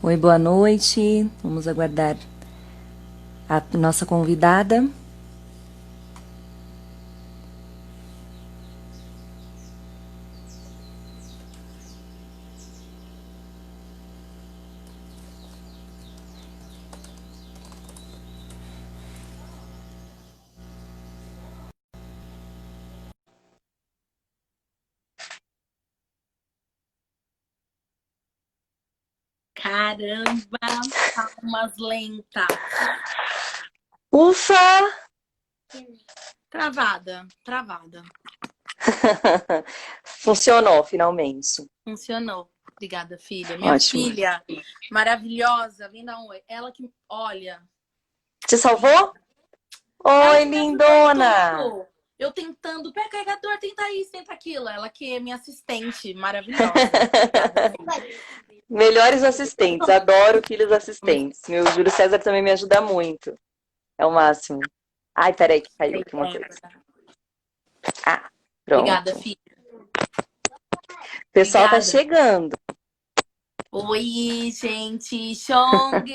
Oi, boa noite. Vamos aguardar a nossa convidada. Caramba, palmas lentas. Ufa! Travada. Funcionou, finalmente. Funcionou. Obrigada, filha. Minha Ótimo. filha, maravilhosa, vem dar um oi. Ela que, olha, Te salvou? ela Oi, que me ajudou em lindona! tudo. Eu tentando, pega carregador, tenta isso, tenta aquilo. Ela que é minha assistente, maravilhosa. Obrigada, filha. Melhores assistentes, adoro filhos assistentes. Meu Júlio César também me ajuda muito. É o máximo. Ai, peraí que caiu aqui uma coisa. Ah, Obrigada, pronto. O filha. pessoal tá Obrigada. chegando. Oi, gente. Chong.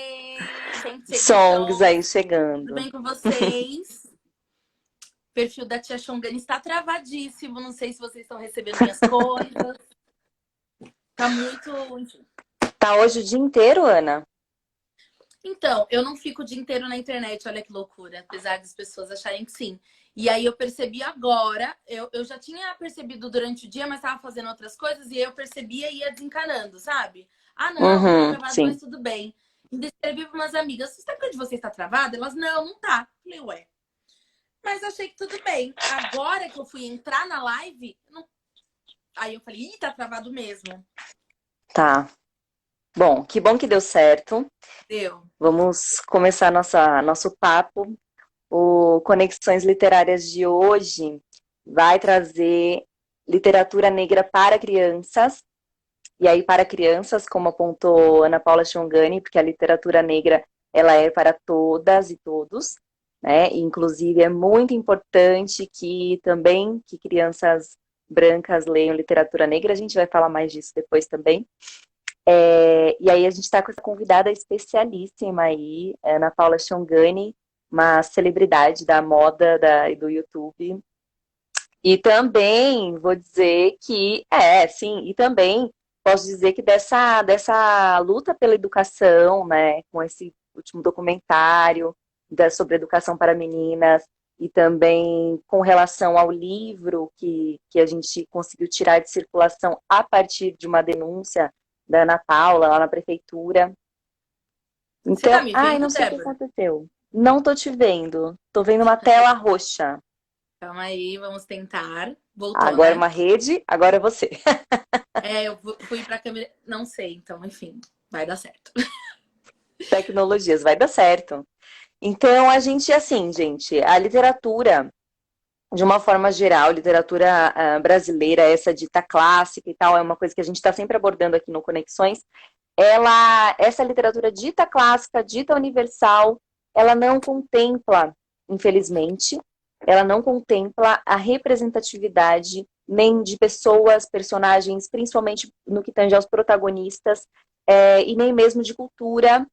Chegou Songs Chong. aí Tudo chegando. bem com vocês? O perfil da Tia Chongani está travadíssimo. Não sei se vocês estão recebendo minhas coisas. Tá muito. Tá hoje o dia inteiro, Ana? Então, eu não fico o dia inteiro na internet, olha que loucura. Apesar das pessoas acharem que sim. E aí eu percebi agora, eu já tinha percebido durante o dia, mas estava fazendo outras coisas, e aí eu percebia e ia desencanando, sabe? Ah, não, tá travado, mas Sim. tudo bem. Ainda escrevi para umas amigas: o Instagram de vocês está travado? Elas, não tá. Falei, ué. Mas achei que tudo bem. Agora que eu fui entrar na live, não. Aí eu falei, ih, tá travado mesmo. Tá. Que bom que deu certo. Deu. Vamos começar nosso papo. O Conexões Literárias de hoje vai trazer literatura negra para crianças. E aí, para crianças, como apontou Ana Paula Chongani, porque a literatura negra ela é para todas e todos, né? E, inclusive, é muito importante que também que crianças brancas leiam literatura negra. A gente vai falar mais disso depois também. E aí a gente está com essa convidada especialíssima aí, Ana Paula Chongani, uma celebridade da moda e do YouTube. E também vou dizer que, sim, e também posso dizer que dessa luta pela educação, né, com esse último documentário sobre educação para meninas, e também com relação ao livro que a gente conseguiu tirar de circulação a partir de uma denúncia da Ana Paula, lá na prefeitura. Você tá Então, me ai, vendo, não sei o que Débora? aconteceu. Não tô te vendo. Tô vendo uma tela roxa. Calma aí, vamos tentar. Voltou, Agora né? uma rede, agora é você. É, eu fui pra câmera. Não sei, então, enfim, vai dar certo. Tecnologias, vai dar certo. Então, a gente, assim, gente, a literatura, de uma forma geral, literatura brasileira, essa dita clássica e tal, é uma coisa que a gente está sempre abordando aqui no Conexões. Essa literatura dita clássica, dita universal, ela não contempla, infelizmente, ela não contempla a representatividade nem de pessoas, personagens, principalmente no que tange aos protagonistas, e nem mesmo de cultura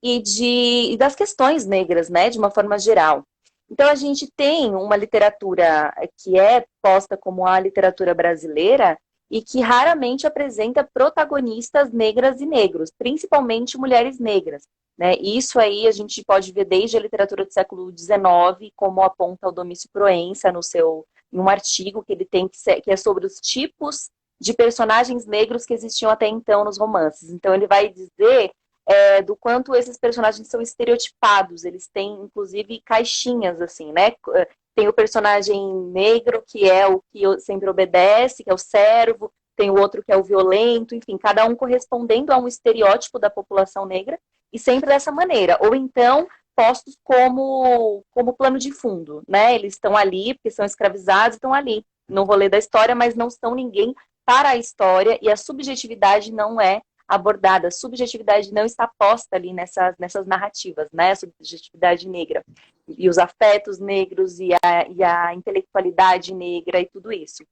e das questões negras, né, de uma forma geral. Então a gente tem uma literatura que é posta como a literatura brasileira e que raramente apresenta protagonistas negras e negros, principalmente mulheres negras. Né? E isso aí a gente pode ver desde a literatura do século XIX, como aponta o Domício Proença em um artigo que ele tem que é sobre os tipos de personagens negros que existiam até então nos romances. Então ele vai dizer do quanto esses personagens são estereotipados. Eles têm, inclusive, caixinhas, assim, né? Tem o personagem negro, que é o que sempre obedece, que é o servo, tem o outro que é o violento, enfim, cada um correspondendo a um estereótipo da população negra, e sempre dessa maneira. Ou então, postos como plano de fundo, né? Eles estão ali, porque são escravizados, estão ali no rolê da história, mas não são ninguém para a história, e a subjetividade não é abordada, a subjetividade não está posta ali nessas narrativas, né? A subjetividade negra. E os afetos negros e a intelectualidade negra e tudo isso.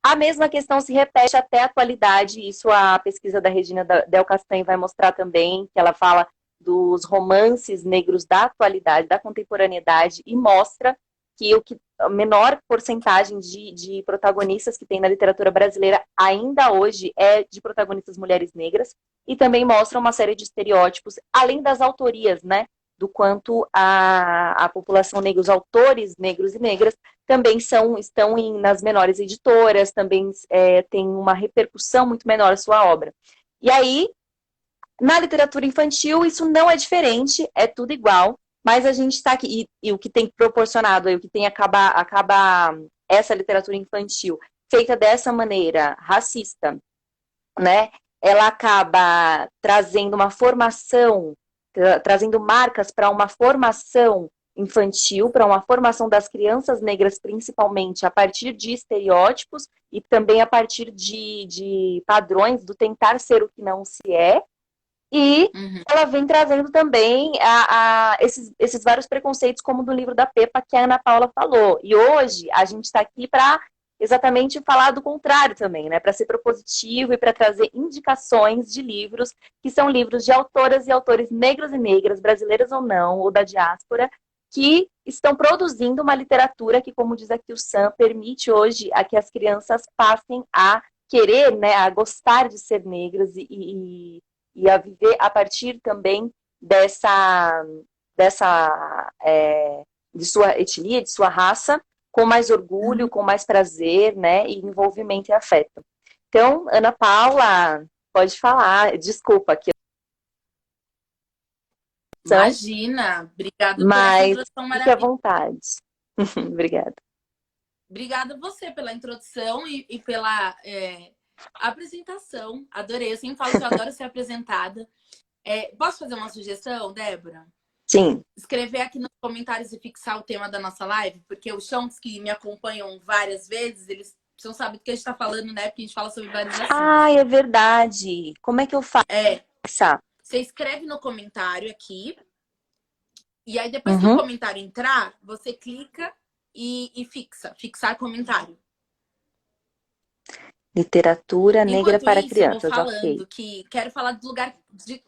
A mesma questão se repete até a atualidade, isso a pesquisa da Regina Del Castanho vai mostrar também, que ela fala dos romances negros da atualidade, da contemporaneidade, e mostra que a menor porcentagem de protagonistas que tem na literatura brasileira ainda hoje é de protagonistas mulheres negras, e também mostra uma série de estereótipos, além das autorias, né? Do quanto a população negra, os autores negros e negras, também estão nas menores editoras, também tem uma repercussão muito menor a sua obra. E aí, na literatura infantil, isso não é diferente, é tudo igual, mas a gente está aqui, e o que tem proporcionado, o que tem acaba essa literatura infantil feita dessa maneira racista, né? Ela acaba trazendo uma formação, trazendo marcas para uma formação infantil, para uma formação das crianças negras, principalmente a partir de estereótipos e também a partir de padrões do tentar ser o que não se é. E ela vem trazendo também esses vários preconceitos, como do livro da Pepa, que a Ana Paula falou. E hoje a gente está aqui para exatamente falar do contrário também, né? Para ser propositivo e para trazer indicações de livros, que são livros de autoras e autores negros e negras, brasileiras ou não, ou da diáspora, que estão produzindo uma literatura que, como diz aqui o Sam, permite hoje a que as crianças passem a querer, né, a gostar de ser negras e a viver a partir também de sua etnia, de sua raça, com mais orgulho, com mais prazer, né, e envolvimento e afeto. Então, Ana Paula, pode falar. Desculpa aqui. Imagina! Obrigada por essa Mas introdução fique à maravilhosa. vontade. Obrigada. Obrigada a você pela introdução e pela apresentação. Adorei. Eu sempre falo que eu adoro ser apresentada. Posso fazer uma sugestão, Débora? Sim. Escrever aqui nos comentários e fixar o tema da nossa live, porque os chãos que me acompanham várias vezes, eles precisam saber do que a gente está falando, né? Porque a gente fala sobre vários assuntos. Ah, é verdade. Como é que eu faço? Você escreve no comentário aqui, e aí depois que o comentário entrar, você clica e fixar comentário. Literatura negra Enquanto para isso, crianças, eu vou falando ok. que quero falar do lugar de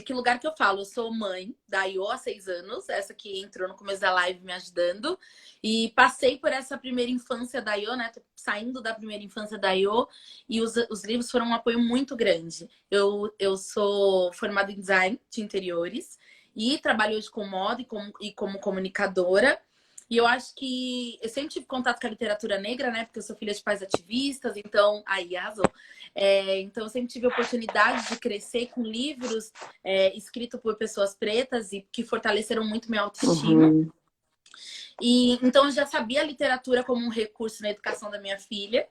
que lugar que eu falo. Eu sou mãe da Iô há 6 anos, essa que entrou no começo da live me ajudando. E passei por essa primeira infância da Iô, né? Tô saindo da primeira infância da Iô, e os livros foram um apoio muito grande. Eu sou formada em design de interiores e trabalho hoje com moda e como comunicadora. E eu acho que eu sempre tive contato com a literatura negra, né? Porque eu sou filha de pais ativistas, então aí arrasou. Então eu sempre tive a oportunidade de crescer com livros escritos por pessoas pretas e que fortaleceram muito minha autoestima. E então eu já sabia a literatura como um recurso na educação da minha filha.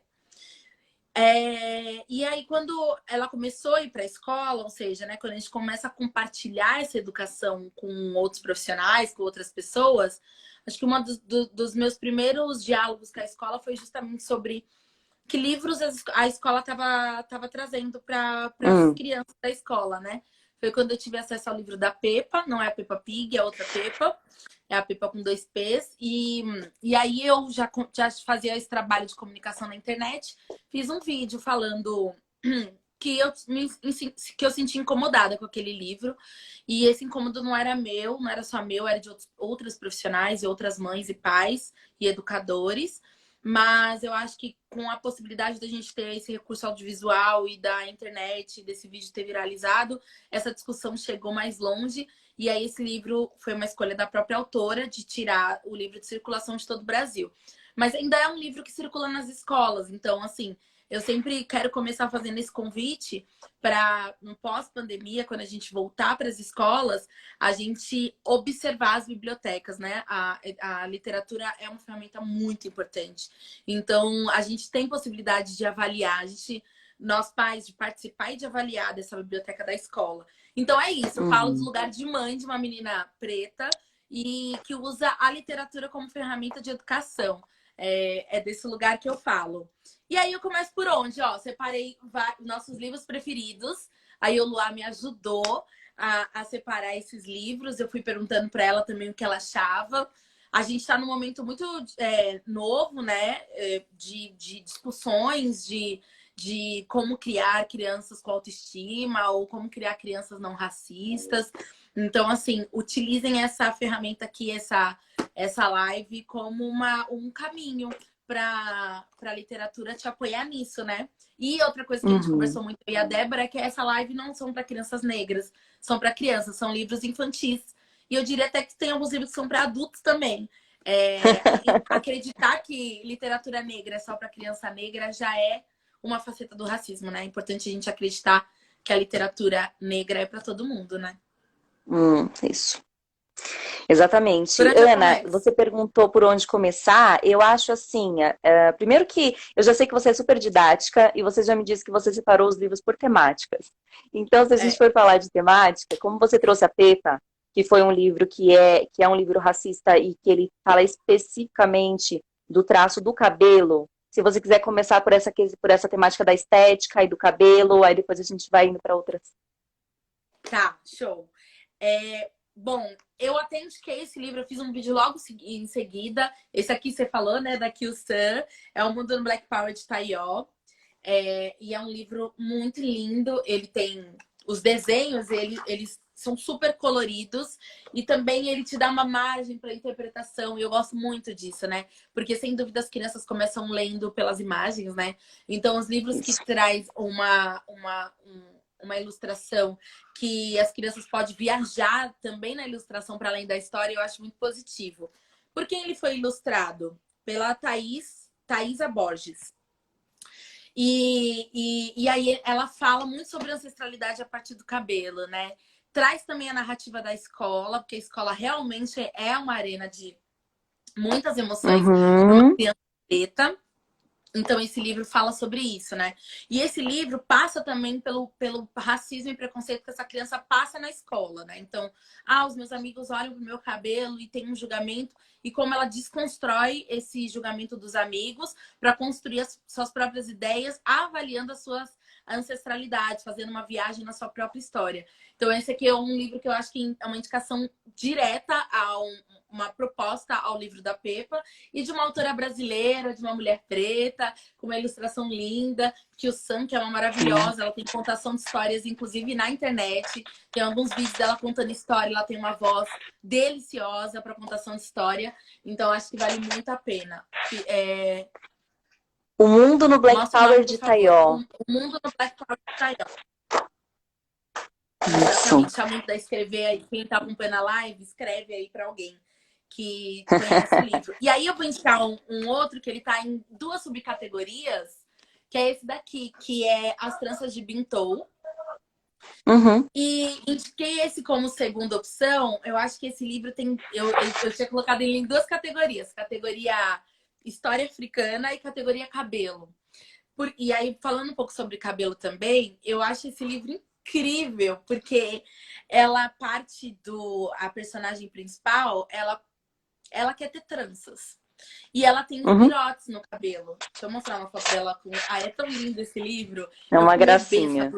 E aí, quando ela começou a ir para a escola, ou seja, né, quando a gente começa a compartilhar essa educação com outros profissionais, com outras pessoas, acho que um dos meus primeiros diálogos com a escola foi justamente sobre que livros a escola estava trazendo para as crianças da escola, né? Foi quando eu tive acesso ao livro da Pepa, não é a Peppa Pig, é outra Pepa. É a Pepa com 2 P's. E aí eu já fazia esse trabalho de comunicação na internet. Fiz um vídeo falando que eu senti incomodada com aquele livro. E esse incômodo não era meu, não era só meu, era de outros profissionais e outras mães e pais e educadores. Mas eu acho que com a possibilidade da gente ter esse recurso audiovisual e da internet, desse vídeo ter viralizado, essa discussão chegou mais longe. E aí esse livro foi uma escolha da própria autora de tirar o livro de circulação de todo o Brasil. Mas ainda é um livro que circula nas escolas. Então, assim, eu sempre quero começar fazendo esse convite para, no pós-pandemia, quando a gente voltar para as escolas, a gente observar as bibliotecas, né? A literatura é uma ferramenta muito importante. Então, a gente tem possibilidade de avaliar, nós pais, de participar e de avaliar dessa biblioteca da escola. Então, é isso. Eu falo do lugar de mãe de uma menina preta e que usa a literatura como ferramenta de educação. É desse lugar que eu falo. E aí eu começo por onde? Ó, separei nossos livros preferidos. A Ioluá me ajudou a separar esses livros. Eu fui perguntando para ela também o que ela achava. a gente está num momento muito novo, né? De discussões, de como criar crianças com autoestima ou como criar crianças não racistas. Então, assim, utilizem essa ferramenta aqui, essa live, como um caminho para a literatura te apoiar nisso, né? E outra coisa que a gente conversou muito, eu e a Débora, é que essa live não são para crianças negras, são para crianças, são livros infantis. E eu diria até que tem alguns livros que são para adultos também. Acreditar que literatura negra é só para criança negra já é uma faceta do racismo, né? É importante a gente acreditar que a literatura negra é para todo mundo, né? Isso. Exatamente. Por onde eu Ana, começo? você perguntou por onde começar. Eu acho assim, primeiro que eu já sei que você é super didática e você já me disse que você separou os livros por temáticas. Então, se a gente for falar de temática, como você trouxe a Pepa, que foi um livro que é um livro racista e que ele fala especificamente do traço do cabelo. Se você quiser começar por essa temática da estética e do cabelo, aí depois a gente vai indo para outras. Tá, show. Bom, eu até indiquei esse livro, eu fiz um vídeo logo em seguida. Esse aqui você falou, né, da Kyu-san, é O Mundo no Black Power de Taiyo. E é um livro muito lindo, ele tem os desenhos, eles são super coloridos e também ele te dá uma margem para interpretação e eu gosto muito disso, né? Porque sem dúvida as crianças começam lendo pelas imagens, né? Então os livros que traz uma ilustração que as crianças podem viajar também na ilustração para além da história, eu acho muito positivo. Por quem ele foi ilustrado? Pela Thaisa Borges. E aí ela fala muito sobre ancestralidade a partir do cabelo, né? Traz também a narrativa da escola, porque a escola realmente é uma arena de muitas emoções para uma criança preta. Então, esse livro fala sobre isso, né? E esse livro passa também pelo racismo e preconceito que essa criança passa na escola, né? Então, os meus amigos olham pro meu cabelo e tem um julgamento. E como ela desconstrói esse julgamento dos amigos para construir as suas próprias ideias, avaliando as suas ancestralidades, fazendo uma viagem na sua própria história. Então, esse aqui é um livro que eu acho que é uma indicação direta a uma proposta ao livro da Pepa e de uma autora brasileira, de uma mulher preta, com uma ilustração linda, Kyu-san, que é uma maravilhosa, ela tem contação de histórias, inclusive na internet, tem alguns vídeos dela contando história, ela tem uma voz deliciosa para contação de história, então acho que vale muito a pena. O Mundo no Black Power de Taiyo. O Mundo no Black Power de Taiyo. Isso. Deixa muito da escrever aí. Quem tá acompanhando a live, escreve aí para alguém que conhece o livro. E aí eu vou indicar um outro que ele tá em 2 subcategorias, que é esse daqui, que é As Tranças de Bintou. E indiquei esse como segunda opção. Eu acho que esse livro tem... Eu tinha colocado ele em 2 categorias. Categoria História Africana e categoria Cabelo. E aí, falando um pouco sobre cabelo também, eu acho esse livro incrível, porque ela parte a personagem principal, ela quer ter tranças. E ela tem virotes no cabelo. Deixa eu mostrar uma foto dela. É tão lindo esse livro. É uma gracinha.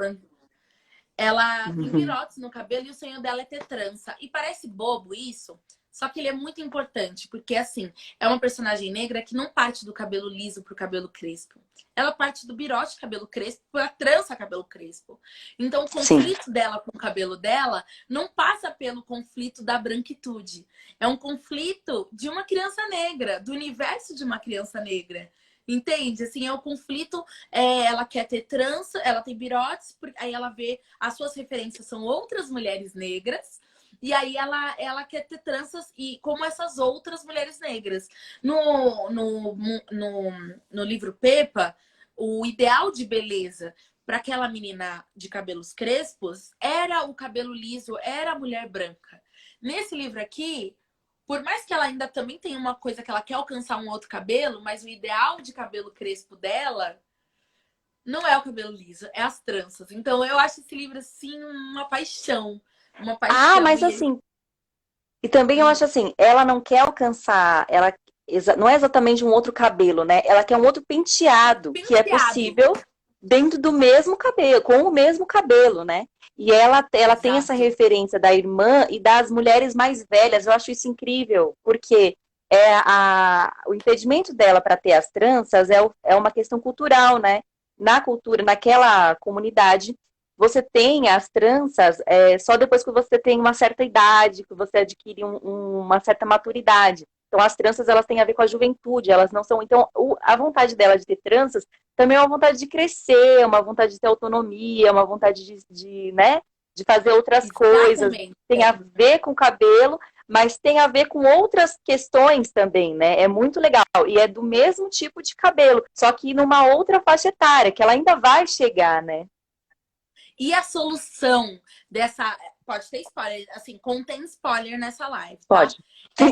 Ela tem virotes no cabelo e o sonho dela é ter trança. E parece bobo isso, só que ele é muito importante, porque assim, é uma personagem negra que não parte do cabelo liso pro cabelo crespo. Ela parte do virote cabelo crespo pra trança cabelo crespo. Então o conflito dela com o cabelo dela não passa pelo conflito da branquitude. É um conflito de uma criança negra, do universo de uma criança negra. Entende? Assim, é o conflito, ela quer ter trança, ela tem virotes, aí ela vê, as suas referências são outras mulheres negras, e aí ela quer ter tranças e como essas outras mulheres negras. No livro Pepa, o ideal de beleza para aquela menina de cabelos crespos era o cabelo liso, era a mulher branca. Nesse livro aqui, por mais que ela ainda também tenha uma coisa que ela quer alcançar um outro cabelo, mas o ideal de cabelo crespo dela não é o cabelo liso, é as tranças. Então eu acho esse livro, assim, uma paixão. Uma paixão. Mas assim... E também eu acho assim, ela não quer alcançar... não é exatamente um outro cabelo, né? Ela quer um outro penteado. Que é possível dentro do mesmo cabelo, com o mesmo cabelo, né? E ela tem essa referência da irmã e das mulheres mais velhas. Eu acho isso incrível, porque o impedimento dela para ter as tranças é uma questão cultural, né? Na cultura, naquela comunidade, você tem as tranças só depois que você tem uma certa idade, que você adquire uma certa maturidade. Então, as tranças, elas têm a ver com a juventude, elas não são... Então, a vontade dela de ter tranças também é uma vontade de crescer, uma vontade de ter autonomia, uma vontade né, de fazer outras coisas. Exatamente. Tem a ver com o cabelo, mas tem a ver com outras questões também, né? É muito legal. E é do mesmo tipo de cabelo, só que numa outra faixa etária, que ela ainda vai chegar, né? E a solução dessa... Pode ter spoiler, assim, contém spoiler nessa live, tá? Pode.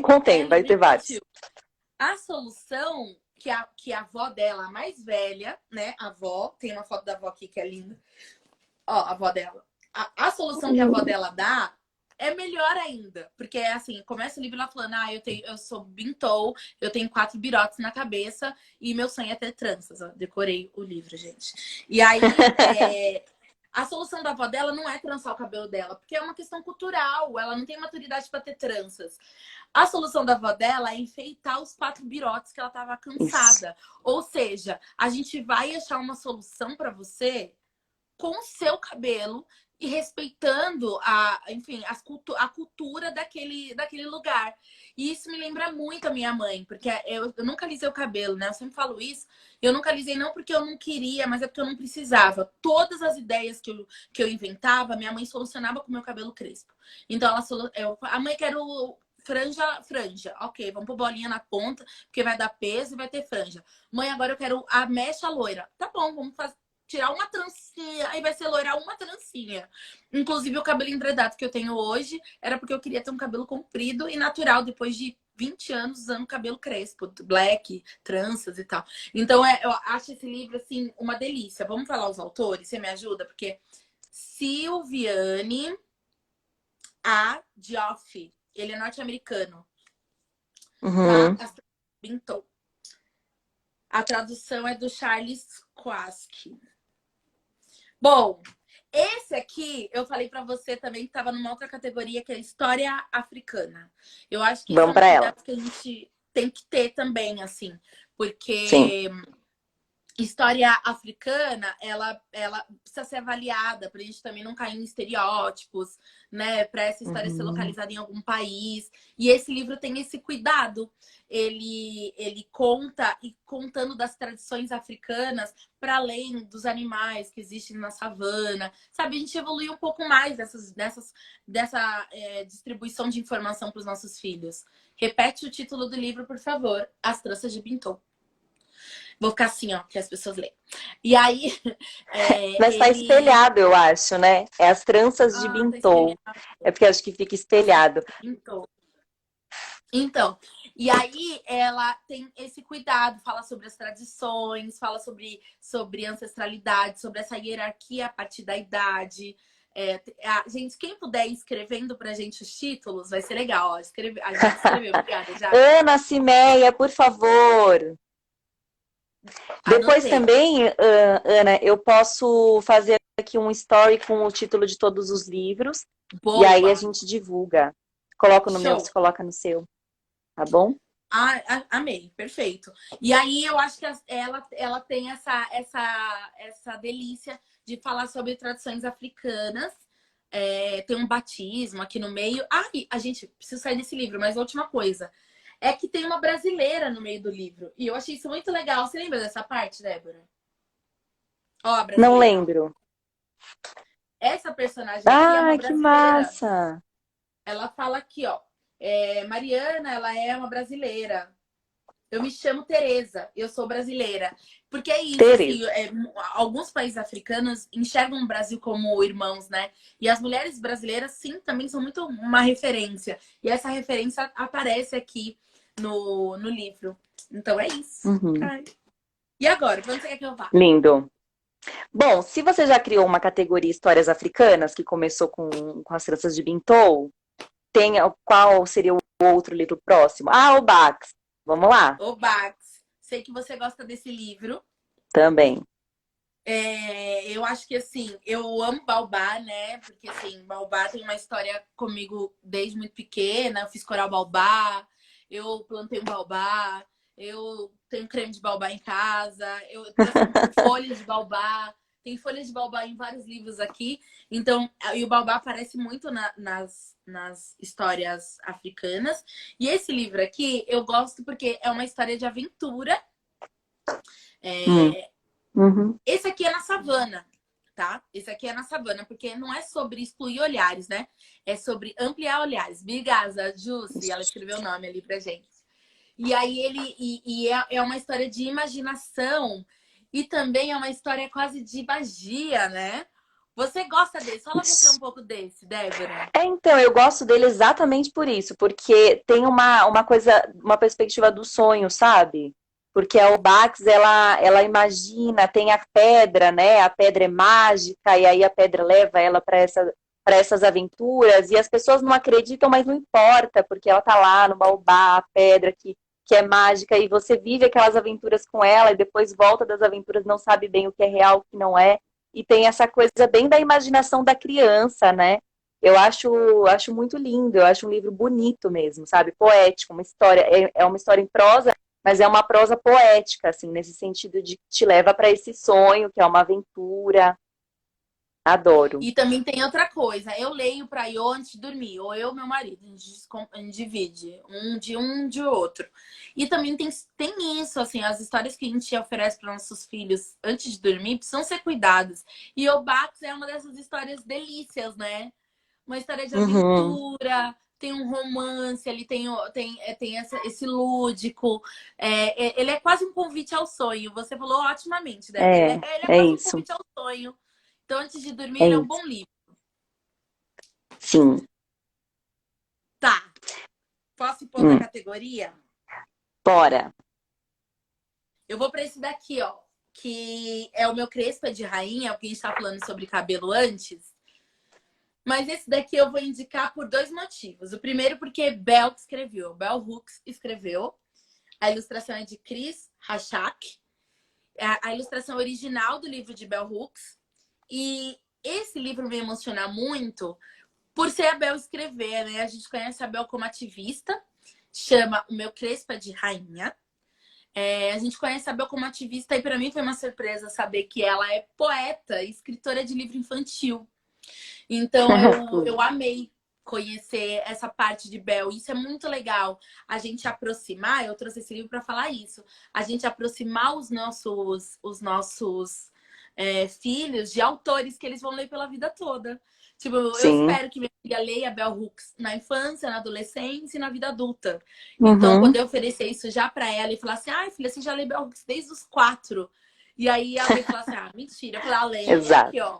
Contém, vai ter vários. A solução que a avó dela, a mais velha, né? A avó, tem uma foto da avó aqui que é linda. Ó, a avó dela. A solução que a avó dela dá é melhor ainda. Porque é assim, começa o livro ela falando, eu sou bintou, eu tenho 4 birotes na cabeça e meu sonho é ter tranças. Ó, decorei o livro, gente. E aí, a solução da avó dela não é trançar o cabelo dela, porque é uma questão cultural, ela não tem maturidade para ter tranças. A solução da avó dela é enfeitar os 4 birotes que ela tava cansada. Isso. Ou seja, a gente vai achar uma solução para você com o seu cabelo e respeitando a cultura daquele lugar. E isso me lembra muito a minha mãe, porque eu nunca alisei o cabelo, né? Eu sempre falo isso. Eu nunca alisei não porque eu não queria, mas é porque eu não precisava. Todas as ideias que eu inventava, minha mãe solucionava com o meu cabelo crespo. Então, a mãe quero franja. Ok, vamos pôr bolinha na ponta, porque vai dar peso e vai ter franja. Mãe, agora eu quero a mecha loira. Tá bom, vamos tirar uma trancinha, aí vai ser loira uma trancinha. Inclusive, o cabelo enredado que eu tenho hoje era porque eu queria ter um cabelo comprido e natural, depois de 20 anos usando cabelo crespo, black, tranças e tal. Então, eu acho esse livro, assim, uma delícia. Vamos falar os autores? Você me ajuda? Porque Silviane A. Diouf, ele é norte-americano. Uhum. Tá? Bintou. A tradução é do Charles Kwaski. Bom, esse aqui eu falei pra você também que tava numa outra categoria, que é história africana. Eu acho que isso é um cuidado que a gente tem que ter também, assim, porque Sim. História africana, ela precisa ser avaliada pra gente também não cair em estereótipos, né? Pra essa história ser localizada em algum país. E esse livro tem esse cuidado. Ele conta, e contando das tradições africanas, para além dos animais que existem na savana. Sabe, a gente evoluiu um pouco mais dessa distribuição de informação para os nossos filhos. Repete o título do livro, por favor. As Tranças de Bintou. Vou ficar assim, ó, que as pessoas leem. E aí... Mas tá espelhado, eu acho, né? É As Tranças de Bintou. Tá, é porque acho que fica espelhado. Então, e aí ela tem esse cuidado, fala sobre as tradições, fala sobre ancestralidade, sobre essa hierarquia a partir da idade. Gente, quem puder ir escrevendo pra gente os títulos, vai ser legal. Ó, a gente escreveu, obrigada, já. Ana Cimeia, por favor. Depois também, Ana, eu posso fazer aqui um story com o título de todos os livros. Boa. E aí a gente divulga. Coloco no meu, você coloca no seu. Tá bom? Amei, perfeito. E aí eu acho que ela tem essa delícia de falar sobre tradições africanas. Tem um batismo aqui no meio. E a gente precisa sair desse livro, mas a última coisa é que tem uma brasileira no meio do livro. E eu achei isso muito legal. Você lembra dessa parte, Débora? Ó, não lembro. Essa personagem aqui é uma brasileira. Que massa! Ela fala aqui, ó. Mariana, ela é uma brasileira. Eu me chamo Tereza, eu sou brasileira. Porque é isso, assim, alguns países africanos enxergam o Brasil como irmãos, né? E as mulheres brasileiras, sim, também são muito uma referência. E essa referência aparece aqui no livro. Então é isso. Uhum. E agora, pra onde você quer que eu vá? Lindo. Bom, se você já criou uma categoria Histórias Africanas, que começou com As Tranças de Bintou, qual seria o outro livro próximo? O Bax. Vamos lá. O Bax. Sei que você gosta desse livro. Também. Eu acho que, assim, eu amo Baobá, né? Porque, assim, Baobá tem uma história comigo desde muito pequena. Eu fiz coral Baobá. eu plantei um baobá, eu tenho creme de baobá em casa, eu tenho assim, folhas de baobá. Tem folhas de baobá em vários livros aqui. Então, e o baobá aparece muito nas histórias africanas. E esse livro aqui eu gosto porque é uma história de aventura. Hum. Uhum. Esse aqui é na savana, tá? Esse aqui é na savana, porque não é sobre excluir olhares, né? É sobre ampliar olhares. Obrigada, Jussi, ela escreveu o nome ali pra gente. E aí é uma história de imaginação e também é uma história quase de magia, né? Você gosta desse? Fala você um pouco desse, Débora. Então, eu gosto dele exatamente por isso, porque tem uma coisa, uma perspectiva do sonho, sabe? Porque a Obax, ela imagina, tem a pedra, né? A pedra é mágica, e aí a pedra leva ela para essas aventuras, e as pessoas não acreditam, mas não importa, porque ela tá lá no baobá, a pedra que é mágica, e você vive aquelas aventuras com ela, e depois volta das aventuras, não sabe bem o que é real, o que não é, e tem essa coisa bem da imaginação da criança, né? Eu acho muito lindo, eu acho um livro bonito mesmo, sabe? Poético, uma história, é uma história em prosa, mas é uma prosa poética, assim, nesse sentido de que te leva para esse sonho, que é uma aventura. Adoro. E também tem outra coisa. Eu leio pra Iô antes de dormir. Ou eu e meu marido. A gente divide. Um de outro. E também tem isso, assim. As histórias que a gente oferece para nossos filhos antes de dormir precisam ser cuidadas. E o Bax é uma dessas histórias delícias, né? Uma história de Uhum. aventura. Tem um romance, ele tem esse lúdico. Ele é quase um convite ao sonho. Você falou otimamente, Débora. É, Ele é é quase um isso, convite ao sonho. Então, antes de dormir, é ele é um isso. bom livro. Sim. Tá. Posso ir pra outra Hum. categoria? Bora. Eu vou pra esse daqui, ó. Que é o meu Crespa de Rainha, porque a gente tá falando sobre cabelo antes. Mas esse daqui eu vou indicar por dois motivos. O primeiro, porque Bell escreveu. Bell Hooks escreveu. A ilustração é de Chris Hachak. A ilustração original do livro de Bell Hooks. E esse livro me emociona muito por ser a Bel escrever, né? A gente conhece a Bel como ativista, chama O Meu Crespa de Rainha. A gente conhece a Bel como ativista e para mim foi uma surpresa saber que ela é poeta e escritora de livro infantil. Então eu amei conhecer essa parte de Bel. Isso é muito legal. A gente aproximar, eu trouxe esse livro para falar isso. A gente aproximar os nossos filhos de autores que eles vão ler pela vida toda. Tipo, eu Sim. espero que minha filha leia Bell Hooks na infância, na adolescência e na vida adulta. Então, Uhum. poder oferecer isso já para ela e falar assim, ai, filha, você já lê Bell Hooks desde os 4. E aí ela vai falar assim, ah, mentira. Eu falei, lê Exato. aqui, ó.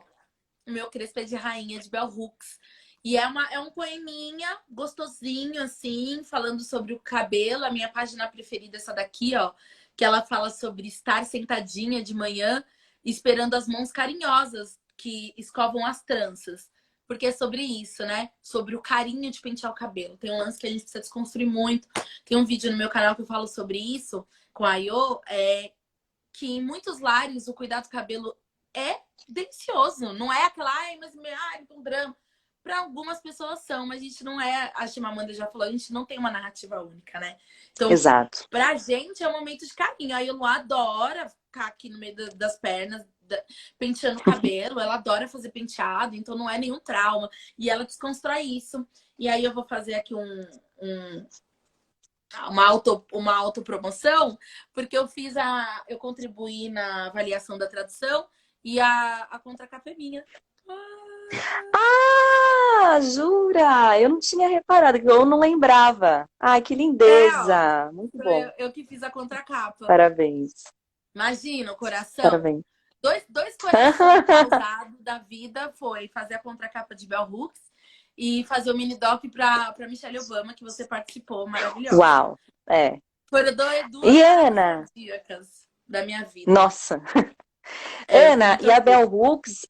O Meu Crespo é de Rainha, de Bell Hooks. E é um poeminha gostosinho, assim, falando sobre o cabelo. A minha página preferida é essa daqui, ó. Que ela fala sobre estar sentadinha de manhã, esperando as mãos carinhosas que escovam as tranças. Porque é sobre isso, né? Sobre o carinho de pentear o cabelo. Tem um lance que a gente precisa desconstruir muito. Tem um vídeo no meu canal que eu falo sobre isso, com a Iô, que em muitos lares o cuidado do cabelo é delicioso. Não é aquela, ai, mas um drama. Para algumas pessoas são, mas a gente não é, a Chimamanda já falou, a gente não tem uma narrativa única, né? Então, Exato. pra gente é um momento de carinho. A Ilu adora ficar aqui no meio das pernas, penteando o cabelo. Ela adora fazer penteado, então não é nenhum trauma. E ela desconstrói isso. E aí eu vou fazer aqui uma autopromoção, porque eu contribuí na avaliação da tradução e a contracapa é minha. Ah, jura? Eu não tinha reparado, eu não lembrava. Ai, que Ó, lindeza! Muito sou bom. eu que fiz a contracapa. Parabéns. Imagina, o coração. Parabéns. Dois corações causados da vida foi fazer a contracapa de Bell Hooks e fazer o mini doc para Michelle Obama, que você participou, maravilhosa. Uau. É. Foram duas E paradas Ana? cardíacas da minha vida. Nossa. Foi Ana, muito e a orgulho. Bell Hooks,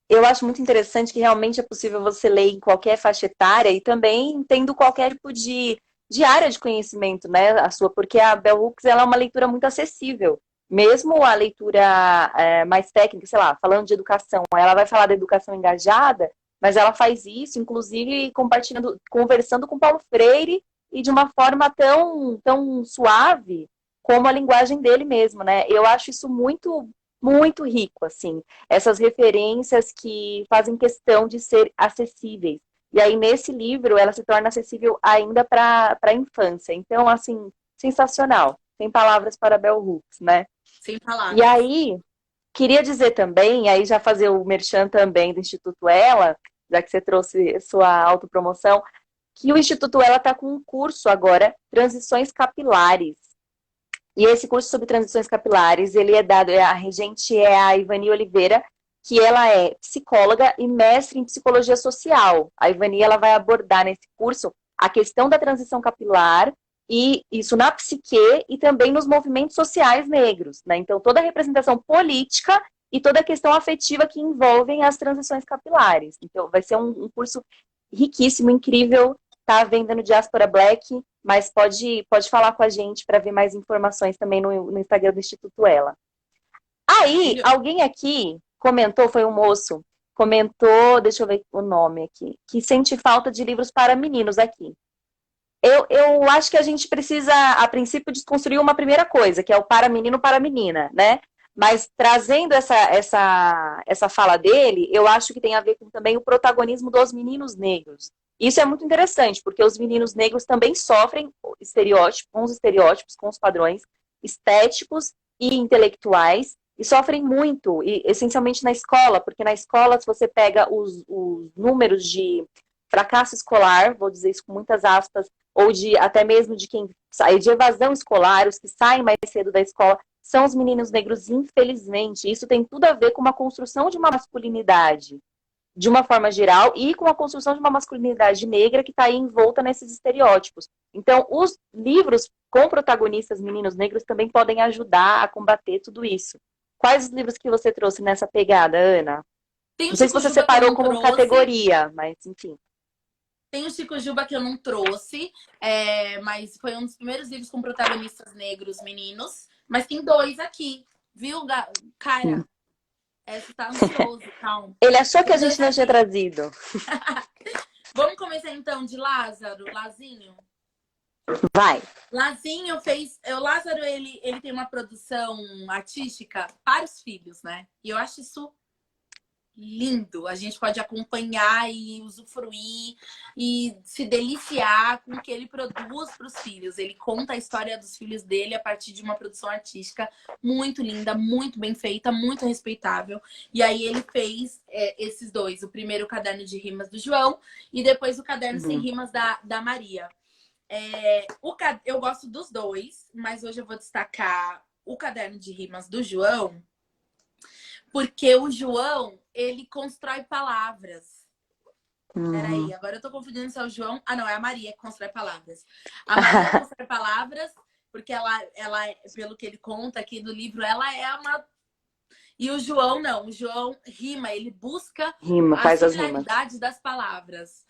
eu acho muito interessante que realmente é possível você ler em qualquer faixa etária e também tendo qualquer tipo de área de conhecimento, né? A sua, porque a Bell Hooks ela é uma leitura muito acessível. Mesmo a leitura mais técnica, sei lá, falando de educação, ela vai falar da educação engajada, mas ela faz isso, inclusive, compartilhando, conversando com Paulo Freire e de uma forma tão suave como a linguagem dele mesmo, né? Eu acho isso muito, muito rico, assim. Essas referências que fazem questão de ser acessíveis. E aí, nesse livro, ela se torna acessível ainda para a infância. Então, assim, sensacional. Sem palavras para Bell Hooks, né? Sem E palavras. aí, queria dizer também, aí já fazer o merchan também do Instituto Ela, já que você trouxe sua autopromoção, que o Instituto Ela está com um curso agora, Transições Capilares. E esse curso sobre transições capilares, ele é dado, a regente é a Ivani Oliveira, que ela é psicóloga e mestre em psicologia social. A Ivani, ela vai abordar nesse curso a questão da transição capilar e isso na psique e também nos movimentos sociais negros, né? Então, toda a representação política e toda a questão afetiva que envolvem as transições capilares. Então, vai ser um curso riquíssimo, incrível, tá à venda no Diaspora Black, mas pode falar com a gente para ver mais informações também no Instagram do Instituto Ela. Aí, Maravilhoso. alguém aqui comentou, foi um moço, comentou, deixa eu ver o nome aqui, que sente falta de livros para meninos aqui. Eu acho que a gente precisa, a princípio, desconstruir uma primeira coisa, que é o para menino, para menina, né? Mas trazendo essa fala dele, eu acho que tem a ver com também o protagonismo dos meninos negros. Isso é muito interessante, porque os meninos negros também sofrem estereótipos, com os padrões estéticos e intelectuais, e sofrem muito, e essencialmente na escola, porque na escola, se você pega os números de fracasso escolar, vou dizer isso com muitas aspas, ou de até mesmo de quem sai de evasão escolar, os que saem mais cedo da escola, são os meninos negros, infelizmente. Isso tem tudo a ver com uma construção de uma masculinidade, de uma forma geral, e com a construção de uma masculinidade negra que está aí envolta nesses estereótipos. Então, os livros com protagonistas meninos negros também podem ajudar a combater tudo isso. Quais os livros que você trouxe nessa pegada, Ana? Tem o Não sei se Chico você Juba que eu separou não como trouxe. categoria, mas enfim. Tem o Chico Juba que eu não trouxe, mas foi um dos primeiros livros com protagonistas negros meninos. Mas tem dois aqui, viu, cara? Você tá ansioso, calma. Ele achou que a Tem gente dois não tinha aqui. trazido. Vamos começar então de Lázaro, Lazinho. Vai. Lazinho fez. O Lázaro, ele tem uma produção artística para os filhos, né? E eu acho isso lindo. A gente pode acompanhar e usufruir e se deliciar com o que ele produz para os filhos. Ele conta a história dos filhos dele a partir de uma produção artística muito linda, muito bem feita, muito respeitável. E aí ele fez esses dois. O primeiro, o caderno de rimas do João, e depois o caderno sem rimas da Maria. Eu gosto dos dois, mas hoje eu vou destacar o caderno de rimas do João, porque o João, ele constrói palavras. Peraí, agora eu tô confundindo se é o João. Ah, não, é a Maria que constrói palavras. A Maria constrói palavras, porque ela, pelo que ele conta aqui no livro, ela é uma... E o João, não. O João rima, ele busca a Faz as rimas. similaridade das palavras.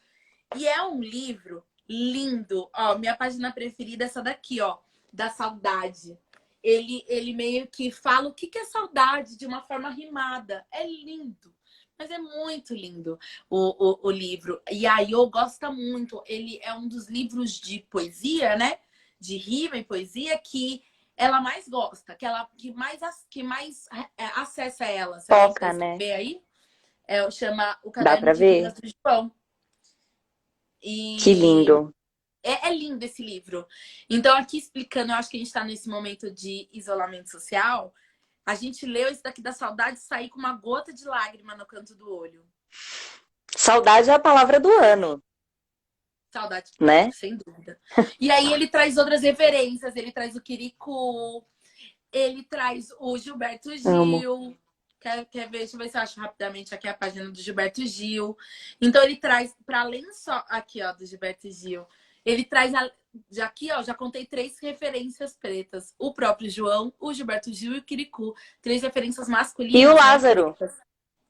E é um livro lindo. Ó, minha página preferida é essa daqui, ó, da saudade. Ele meio que fala o que é saudade de uma forma rimada. É lindo, mas é muito lindo o livro. E a Iô gosta muito. Ele é um dos livros de poesia, né? De rima e poesia que ela mais gosta, que mais acessa ela. Se alguém Toca, né? ver aí, chama O Dá Caderno pra de Rimas ver? do João. Que E lindo. é lindo esse livro. Então, aqui explicando, eu acho que a gente está nesse momento de isolamento social. A gente leu esse daqui da saudade e sair com uma gota de lágrima no canto do olho. Saudade é a palavra do ano, Saudade, né? sem dúvida. E aí ele traz outras referências. Ele traz o Quirico, ele traz o Gilberto Amo. Gil. Quer ver? Deixa eu ver se eu acho rapidamente aqui a página do Gilberto Gil. Então ele traz, para além só aqui, ó, do Gilberto Gil, ele traz aqui, ó, já contei 3 referências pretas. O próprio João, o Gilberto Gil e o Quirico. 3 referências masculinas, E o né, Lázaro? pretas.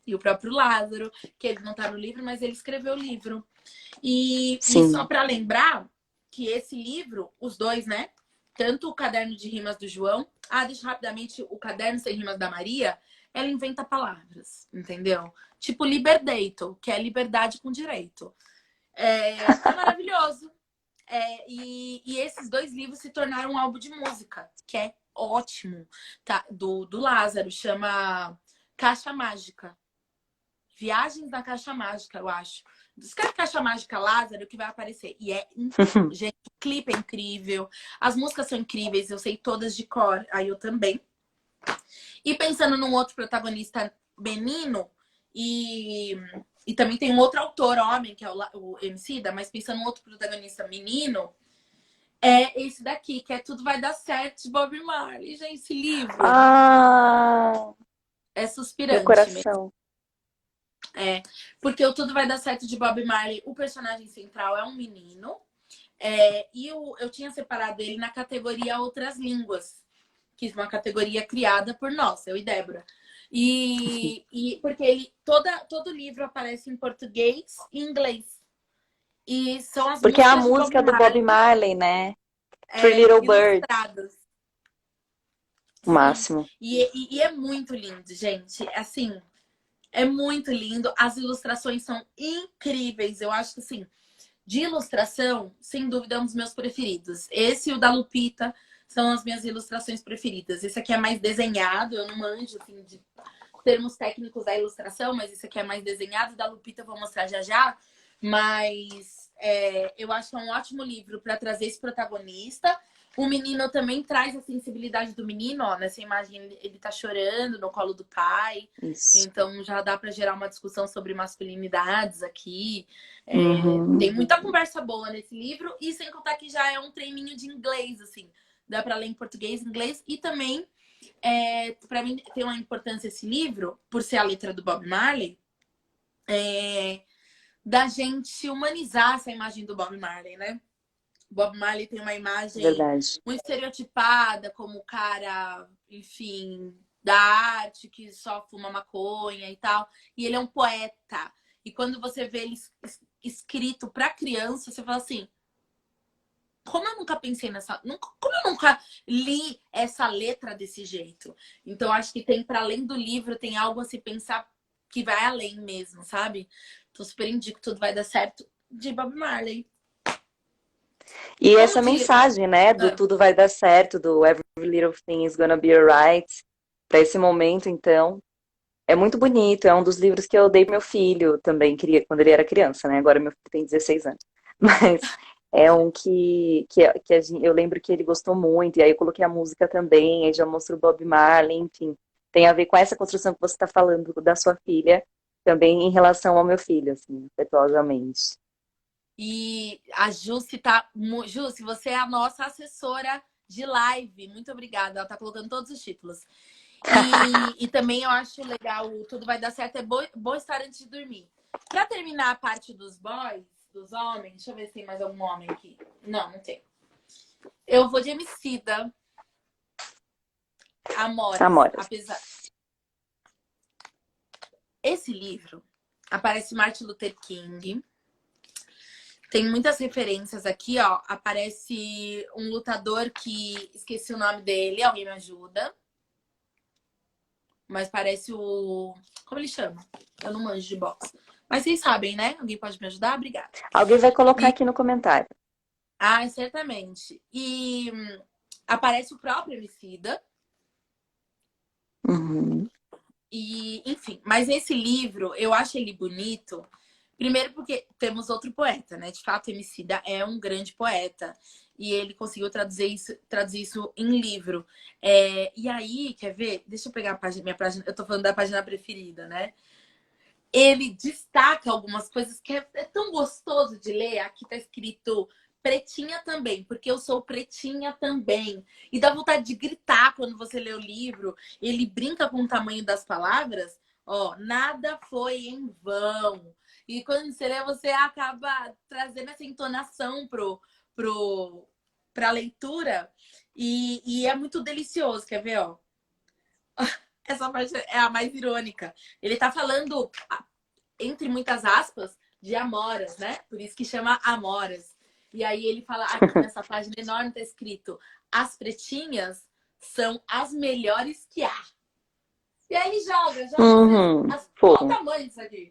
E o próprio Lázaro, que ele não tá no livro, mas ele escreveu o livro. E só Sim. para lembrar que esse livro, os dois, né? Tanto o caderno de rimas do João, deixa rapidamente o caderno sem rimas da Maria, ela inventa palavras, entendeu? Tipo Liberdeito, que é liberdade com direito. É maravilhoso. E esses 2 livros se tornaram um álbum de música, que é ótimo, tá? Do Lázaro, chama Caixa Mágica. Viagens na Caixa Mágica, eu acho. Escreve Caixa Mágica Lázaro que vai aparecer. E é incrível. Gente, o clipe é incrível. As músicas são incríveis, eu sei todas de cor. Aí eu também. E pensando num outro protagonista menino, e também tem um outro autor, homem, que é o Emicida, mas pensando num outro protagonista menino, é esse daqui, que é Tudo Vai Dar Certo, de Bob Marley. Gente, esse livro Ah, é meu suspirante mesmo. coração. Porque o Tudo Vai Dar Certo de Bob Marley, o personagem central é um menino. E eu tinha separado ele na categoria Outras Línguas, que é uma categoria criada por nós, eu e Débora. E porque todo livro aparece em português e inglês. E são as Porque é a músicas de música do Bob Marley, né? Three Little Birds. ilustradas. O máximo. E é muito lindo, gente. Assim, é muito lindo. As ilustrações são incríveis. Eu acho que, assim, de ilustração, sem dúvida, é um dos meus preferidos. Esse e o da Lupita são as minhas ilustrações preferidas. Esse aqui é mais desenhado. Eu não manjo, assim, de termos técnicos da ilustração, mas esse aqui é mais desenhado. Da Lupita eu vou mostrar já já. Mas eu acho que é um ótimo livro para trazer esse protagonista. O menino também traz a sensibilidade do menino, ó. Nessa imagem ele tá chorando no colo do pai. Isso. Então já dá para gerar uma discussão sobre masculinidades aqui. Uhum. Tem muita conversa boa nesse livro. E sem contar que já é um treininho de inglês, assim. Dá para ler em português, inglês. E também, para mim, tem uma importância esse livro, por ser a letra do Bob Marley, da gente humanizar essa imagem do Bob Marley, né? Bob Marley tem uma imagem Verdade. muito estereotipada, como o cara, enfim, da arte, que só fuma maconha e tal. E ele é um poeta. E quando você vê ele escrito para criança, você fala assim: como eu nunca pensei nessa. Como eu nunca li essa letra desse jeito? Então, acho que tem, para além do livro, tem algo a se pensar que vai além mesmo, sabe? Então, super indico Tudo Vai Dar Certo, de Bob Marley. E essa mensagem, né, do tudo vai dar certo, do every little thing is gonna be alright, para esse momento, então, é muito bonito. É um dos livros que eu dei pro meu filho também, quando ele era criança, né? Agora meu filho tem 16 anos. Mas é um eu lembro que ele gostou muito, e aí eu coloquei a música também, aí já mostrou o Bob Marley, enfim. Tem a ver com essa construção que você está falando da sua filha, também em relação ao meu filho, assim, afetuosamente. E a Jussi tá... Jussi, você é a nossa assessora de live. Muito obrigada. Ela tá colocando todos os títulos. E também eu acho legal, Tudo Vai Dar Certo, é boa história antes de dormir. Pra terminar a parte dos boys, dos homens, deixa eu ver se tem mais algum homem aqui. Não, não tem. Eu vou de Emicida. Amores. Apesar... Esse livro aparece Martin Luther King. Tem muitas referências aqui, ó. Aparece um lutador que... Esqueci o nome dele, alguém me ajuda. Mas parece o... Como ele chama? Eu não manjo de boxe. Mas vocês sabem, né? Alguém pode me ajudar? Obrigada. Alguém vai colocar aqui no comentário. Ah, certamente. E aparece o próprio Emicida. Uhum. E, enfim, mas esse livro, eu acho ele bonito. Primeiro porque temos outro poeta, né? De fato, Emicida é um grande poeta. E ele conseguiu traduzir isso em livro. E aí, quer ver? Deixa eu pegar a página, minha página. Eu tô falando da página preferida, né? Ele destaca algumas coisas que é tão gostoso de ler. Aqui tá escrito pretinha também, porque eu sou pretinha também. E dá vontade de gritar quando você lê o livro. Ele brinca com o tamanho das palavras. Ó, nada foi em vão. E quando você lê, você acaba trazendo essa entonação pra leitura. E é muito delicioso, quer ver, ó? Essa parte é a mais irônica. Ele tá falando, entre muitas aspas, de amoras, né? Por isso que chama Amoras. E aí ele fala, aqui nessa página enorme tá escrito: as pretinhas são as melhores que há. E aí ele joga. Olha o tamanho disso aqui.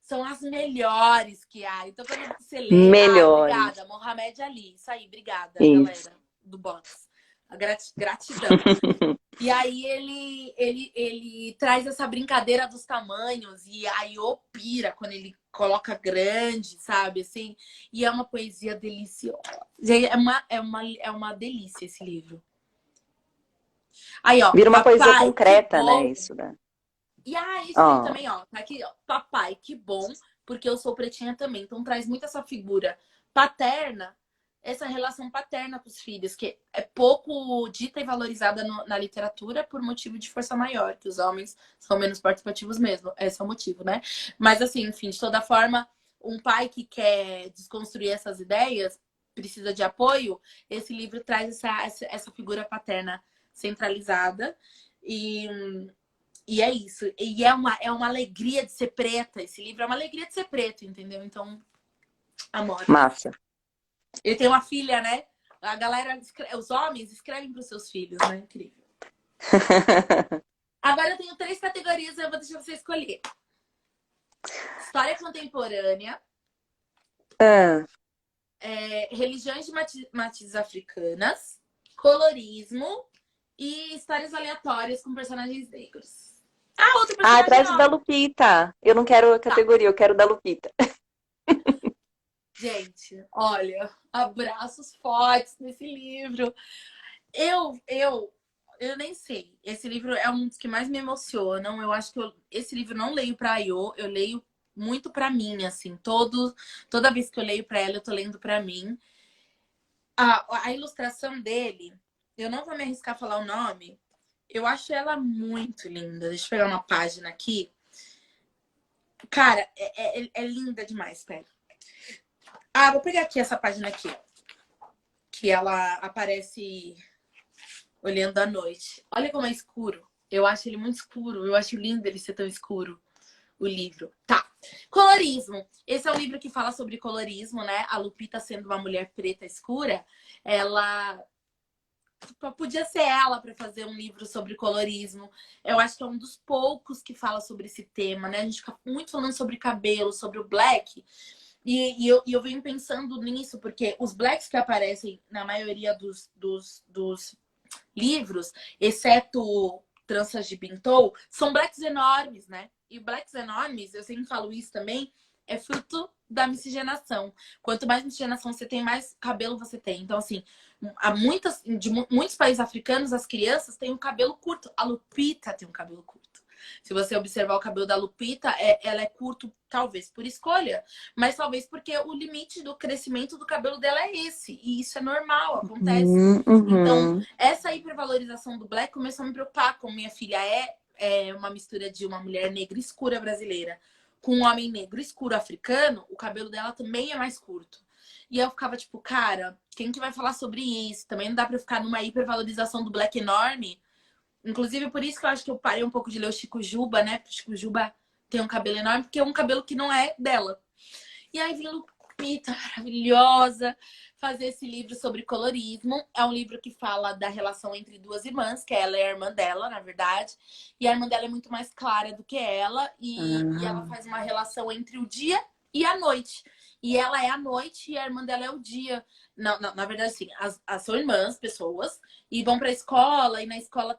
são as melhores que há. Então, quando você lê... Melhores. Obrigada, Mohamed Ali. Isso aí, obrigada, Isso. galera do box. Gratidão. E aí ele traz essa brincadeira dos tamanhos e a Iô pira quando ele coloca grande, sabe? Assim, e é uma poesia deliciosa. É uma delícia esse livro. Aí, ó, Vira uma poesia papai, concreta, que bom. né? Isso, né? E isso aí também, ó. Tá aqui, ó. Papai, que bom, porque eu sou pretinha também. Então traz muito essa figura paterna, essa relação paterna com os filhos, que é pouco dita e valorizada na literatura por motivo de força maior, que os homens são menos participativos mesmo. Esse é o motivo, né? Mas assim, enfim, de toda forma, um pai que quer desconstruir essas ideias precisa de apoio. Esse livro traz essa figura paterna centralizada e é isso. E é uma alegria de ser preta. Esse livro é uma alegria de ser preto, entendeu? Então, amor. Massa. Ele tem uma filha, né? A galera, os homens escrevem para os seus filhos, né? Incrível. Agora eu tenho 3 categorias, eu vou deixar você escolher. História contemporânea, religiões de matizes africanas, colorismo e histórias aleatórias com personagens negros. Outro personagem traz o da Lupita. Eu não quero a categoria, eu quero o da Lupita. Gente, olha, abraços fortes nesse livro. Eu nem sei. Esse livro é um dos que mais me emocionam. Eu acho que esse livro não leio pra Iô, eu leio muito pra mim, assim. Toda vez que eu leio pra ela, eu tô lendo pra mim. A ilustração dele, eu não vou me arriscar a falar o nome. Eu acho ela muito linda. Deixa eu pegar uma página aqui. Cara, é linda demais, pera. Vou pegar aqui essa página aqui. Que ela aparece olhando à noite. Olha como é escuro. Eu acho ele muito escuro. Eu acho lindo ele ser tão escuro, o livro. Tá. Colorismo. Esse é um livro que fala sobre colorismo, né? A Lupita, sendo uma mulher preta escura, ela... Podia ser ela para fazer um livro sobre colorismo. Eu acho que é um dos poucos que fala sobre esse tema, né? A gente fica muito falando sobre cabelo, sobre o black... E eu venho pensando nisso, porque os blacks que aparecem na maioria dos livros, exceto Tranças de Bintou, são blacks enormes, né? E blacks enormes, eu sempre falo isso também, é fruto da miscigenação. Quanto mais miscigenação você tem, mais cabelo você tem. Então, assim, muitos países africanos, as crianças têm um cabelo curto. A Lupita tem um cabelo curto. Se você observar o cabelo da Lupita, ela é curto, talvez por escolha, mas talvez porque o limite do crescimento do cabelo dela é esse. E isso é normal, acontece. Então, essa hipervalorização do black começou a me preocupar. Como minha filha é uma mistura de uma mulher negra escura brasileira com um homem negro escuro africano, o cabelo dela também é mais curto. E eu ficava tipo, cara, quem que vai falar sobre isso? Também não dá pra ficar numa hipervalorização do black enorme. Inclusive, por isso que eu acho que eu parei um pouco de ler o Chico Juba, né? Porque o Chico Juba tem um cabelo enorme, porque é um cabelo que não é dela. E aí vem Lupita, maravilhosa, fazer esse livro sobre colorismo. É um livro que fala da relação entre duas irmãs, que ela é a irmã dela, na verdade. E a irmã dela é muito mais clara do que ela. E ela faz uma relação entre o dia e a noite. E ela é a noite e a irmã dela é o dia. Não, na verdade, assim, são irmãs, pessoas, e vão pra escola, e na escola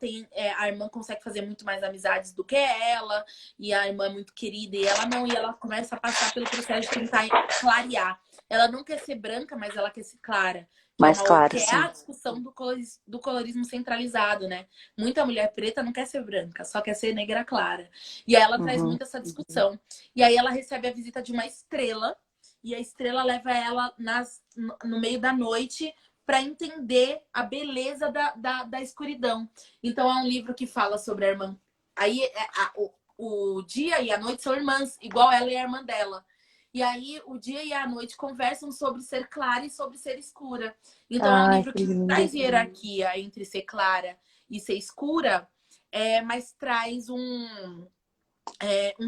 a irmã consegue fazer muito mais amizades do que ela, e a irmã é muito querida, e ela não, e ela começa a passar pelo processo de tentar clarear. Ela não quer ser branca, mas ela quer ser clara. Mais clara, que sim. é a discussão do colorismo centralizado, né? Muita mulher preta não quer ser branca, só quer ser negra clara. E aí ela traz muito essa discussão. E aí ela recebe a visita de uma estrela, e a estrela leva ela no meio da noite para entender a beleza da escuridão. Então é um livro que fala sobre a irmã. Aí o dia e a noite são irmãs, igual ela e a irmã dela. E aí o dia e a noite conversam sobre ser clara e sobre ser escura. Então é um livro que traz hierarquia entre ser clara e ser escura, mas traz um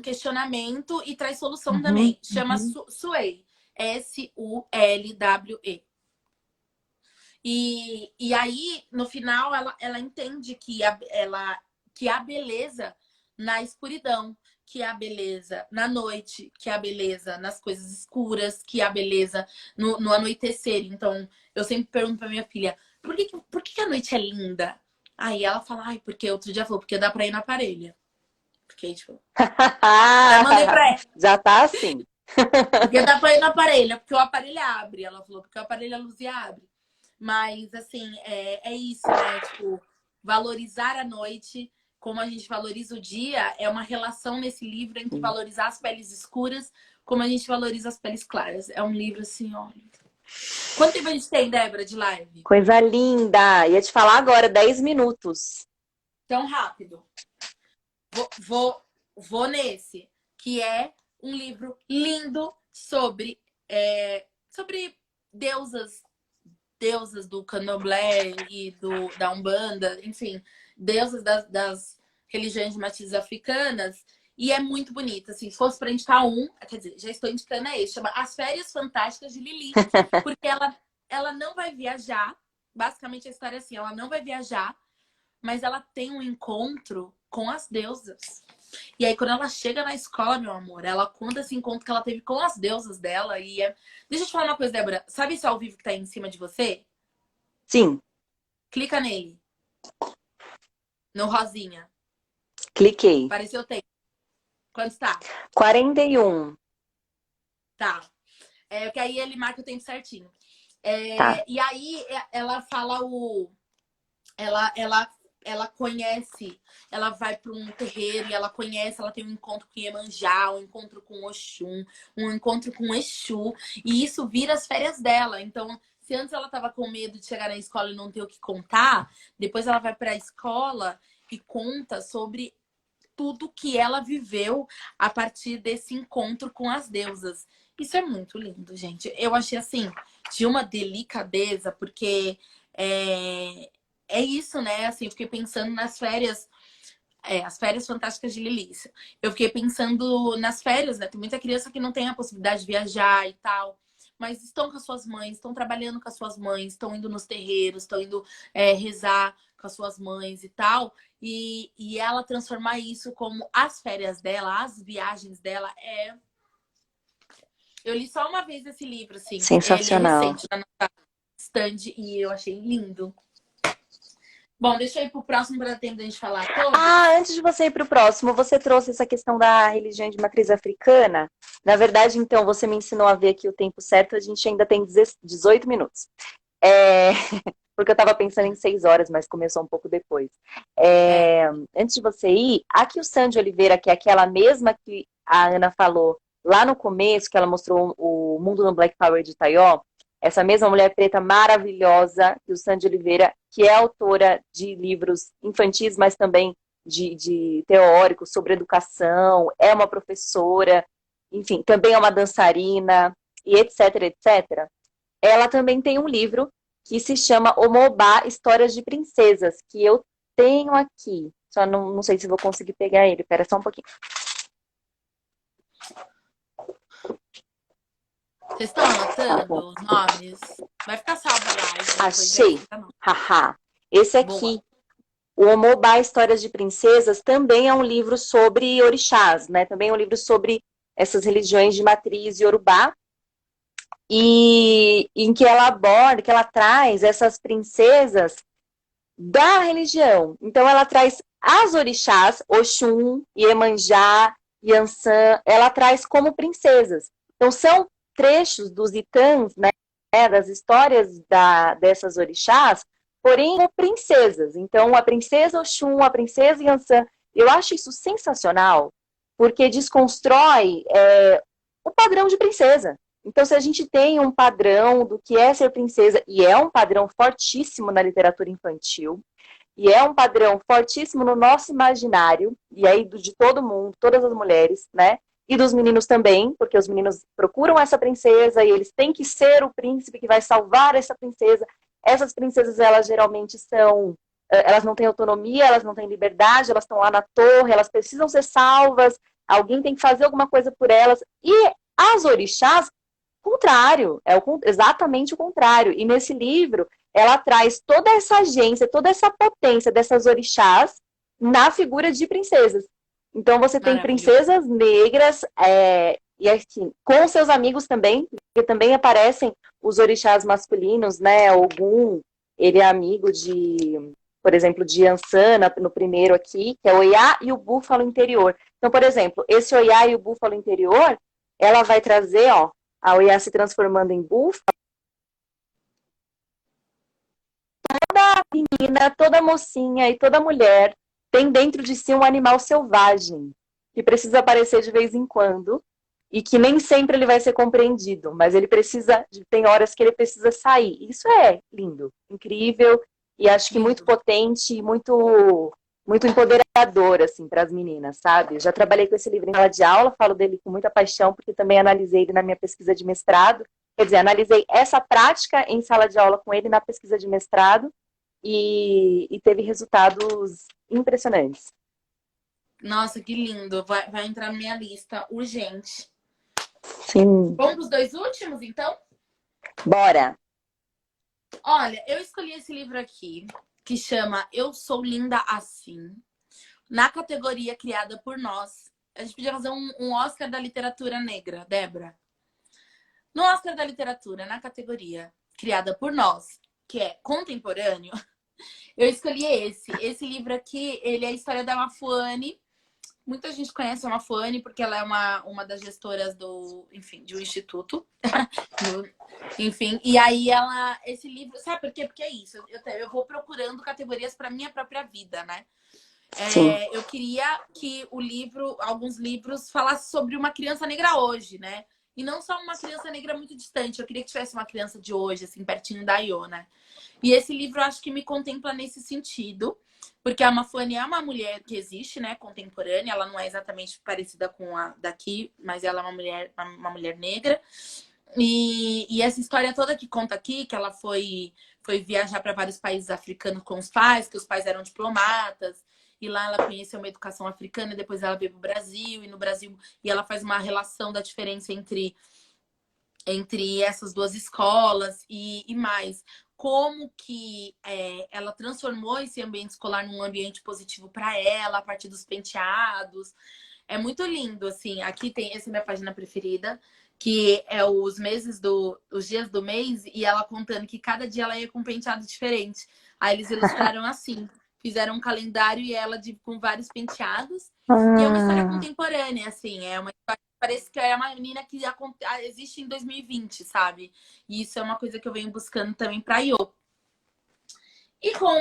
questionamento e traz solução também. Chama Suwe. S-U-L-W-E. E aí, no final, ela entende que há beleza na escuridão. que há beleza na noite, que há beleza nas coisas escuras, que há beleza no anoitecer. Então, eu sempre pergunto pra minha filha, por que a noite é linda? Aí ela fala, ai, porque outro dia falou, porque dá pra ir na parelha. Porque, tipo, já mandei pra ela. Já tá assim. Porque dá pra ir na parelha, porque o aparelho abre. Ela falou, porque o aparelho a luz abre. Mas, assim, é isso, né? Tipo, valorizar a noite, como a gente valoriza o dia, é uma relação nesse livro entre valorizar as peles escuras, como a gente valoriza as peles claras. É um livro, assim, olha. Quanto tempo a gente tem, Débora, de live? Coisa linda! Ia te falar agora, 10 minutos. Tão rápido. Vou nesse, que é um livro lindo sobre deusas do candomblé e da Umbanda, enfim, deusas das religiões de matrizes africanas. E é muito bonito, assim, se fosse pra indicar quer dizer, já estou indicando esse, chama As Férias Fantásticas de Lili, porque ela não vai viajar, basicamente a história é assim, ela não vai viajar, mas ela tem um encontro com as deusas. E aí, quando ela chega na escola, meu amor, ela conta esse encontro que ela teve com as deusas dela. Deixa eu te falar uma coisa, Débora. Sabe esse ao vivo que tá aí em cima de você? Sim, Clica nele. No rosinha. cliquei. Apareceu o tempo. Quanto está? 41. Tá. Porque aí ele marca o tempo certinho. Tá. E aí, ela fala ela conhece, ela vai para um terreiro e ela tem um encontro com Iemanjá, um encontro com Oxum, um encontro com Exu, e isso vira as férias dela. Então, se antes ela tava com medo de chegar na escola e não ter o que contar, depois ela vai para a escola e conta sobre tudo que ela viveu a partir desse encontro com as deusas. Isso é muito lindo, gente. Eu achei assim, de uma delicadeza, porque é isso, né? Assim, eu fiquei pensando nas férias, as férias fantásticas de Lilícia. Eu fiquei pensando nas férias, né? Tem muita criança que não tem a possibilidade de viajar e tal, mas estão com as suas mães, estão trabalhando com as suas mães, estão indo nos terreiros, estão indo rezar com as suas mães e tal. E ela transformar isso como as férias dela, as viagens dela, Eu li só uma vez esse livro, assim. Ele é Sensacional. recente, na nossa estande, e eu achei lindo. Bom, deixa eu ir pro próximo para dar tempo da gente falar todo. Antes de você ir para o próximo, você trouxe essa questão da religião de matriz africana. Na verdade, então, você me ensinou a ver aqui o tempo certo, a gente ainda tem 18 minutos. Porque eu estava pensando em 6 horas, mas começou um pouco depois. Antes de você ir, aqui o Sandy Oliveira, que é aquela mesma que a Ana falou lá no começo, que ela mostrou o Mundo no Black Power de Taió, essa mesma mulher preta maravilhosa, que o Sandy Oliveira, que é autora de livros infantis, mas também de teóricos sobre educação, é uma professora, enfim, também é uma dançarina, e etc, etc. Ela também tem um livro que se chama Omobá, Histórias de Princesas, que eu tenho aqui. Só não sei se vou conseguir pegar ele. Espera só um pouquinho. Vocês estão anotando os nomes? Vai ficar salvo a live. Achei. Haha. Esse aqui, o Omobá, Histórias de Princesas, também é um livro sobre orixás, né? Também é um livro sobre essas religiões de matriz iorubá. E em que ela aborda, que ela traz essas princesas da religião. Então ela traz as orixás, Oxum, Iemanjá, Yansan, ela traz como princesas. Então são trechos dos itãs, né, das histórias dessas orixás, porém como princesas. Então a princesa Oxum, a princesa Yansan, eu acho isso sensacional, porque desconstrói o padrão de princesa. Então, se a gente tem um padrão do que é ser princesa, e é um padrão fortíssimo na literatura infantil, e é um padrão fortíssimo no nosso imaginário, e aí de todo mundo, todas as mulheres, né? E dos meninos também, porque os meninos procuram essa princesa e eles têm que ser o príncipe que vai salvar essa princesa. Essas princesas, elas geralmente elas não têm autonomia, elas não têm liberdade, elas estão lá na torre, elas precisam ser salvas, alguém tem que fazer alguma coisa por elas. E as orixás, contrário, exatamente o contrário. E nesse livro, ela traz toda essa agência, toda essa potência dessas orixás na figura de princesas. Então você tem Maravilhoso. princesas negras, e assim, com seus amigos também, porque também aparecem os orixás masculinos, né? Ogum, ele é amigo de, por exemplo, de Ansan, no primeiro aqui, que é o Oiá e o búfalo interior. Então, por exemplo, esse Oiá e o búfalo interior, ela vai trazer, ó, a Oiá se transformando em búfalo, menina, toda mocinha e toda mulher tem dentro de si um animal selvagem que precisa aparecer de vez em quando e que nem sempre ele vai ser compreendido, mas ele precisa, tem horas que ele precisa sair. Isso é lindo, incrível e acho que muito Lindo. potente e muito empoderador assim para as meninas, sabe? Eu já trabalhei com esse livro em sala de aula, falo dele com muita paixão porque também analisei ele na minha pesquisa de mestrado. Quer dizer, analisei essa prática em sala de aula com ele na pesquisa de mestrado e teve resultados impressionantes. Nossa, que lindo. Vai entrar na minha lista urgente. Sim. Vamos para os dois últimos, então? Bora! Olha, eu escolhi esse livro aqui, que chama Eu Sou Linda Assim, na categoria criada por nós. A gente podia fazer um Oscar da literatura negra, Débora. No Oscar da literatura, na categoria criada por nós, que é contemporâneo, eu escolhi esse. Esse livro aqui, ele é a história da Mafuane. Muita gente conhece a Mafuane porque ela é uma das gestoras enfim, de um instituto. Enfim, e aí esse livro, sabe por quê? Porque é isso, eu vou procurando categorias para minha própria vida, né? Eu queria que alguns livros falassem sobre uma criança negra hoje, né? E não só uma criança negra muito distante, eu queria que tivesse uma criança de hoje, assim, pertinho da Iô, né? E esse livro eu acho que me contempla nesse sentido, porque a Mafuane é uma mulher que existe, né, contemporânea, ela não é exatamente parecida com a daqui, mas ela é uma mulher negra. E essa história toda que conta aqui, que ela foi viajar para vários países africanos com os pais, que os pais eram diplomatas, e lá ela conheceu uma educação africana, e depois ela veio para o Brasil, e no Brasil, e ela faz uma relação da diferença entre essas duas escolas e mais. Como que ela transformou esse ambiente escolar num ambiente positivo para ela, a partir dos penteados. É muito lindo, assim. Aqui tem, essa é minha página preferida, que é os dias do mês, e ela contando que cada dia ela ia com um penteado diferente. Aí eles ilustraram assim, fizeram um calendário e ela com vários penteados. E é uma história contemporânea, assim, é uma história que parece que é uma menina que existe em 2020, sabe? E isso é uma coisa que eu venho buscando também pra Iô. E com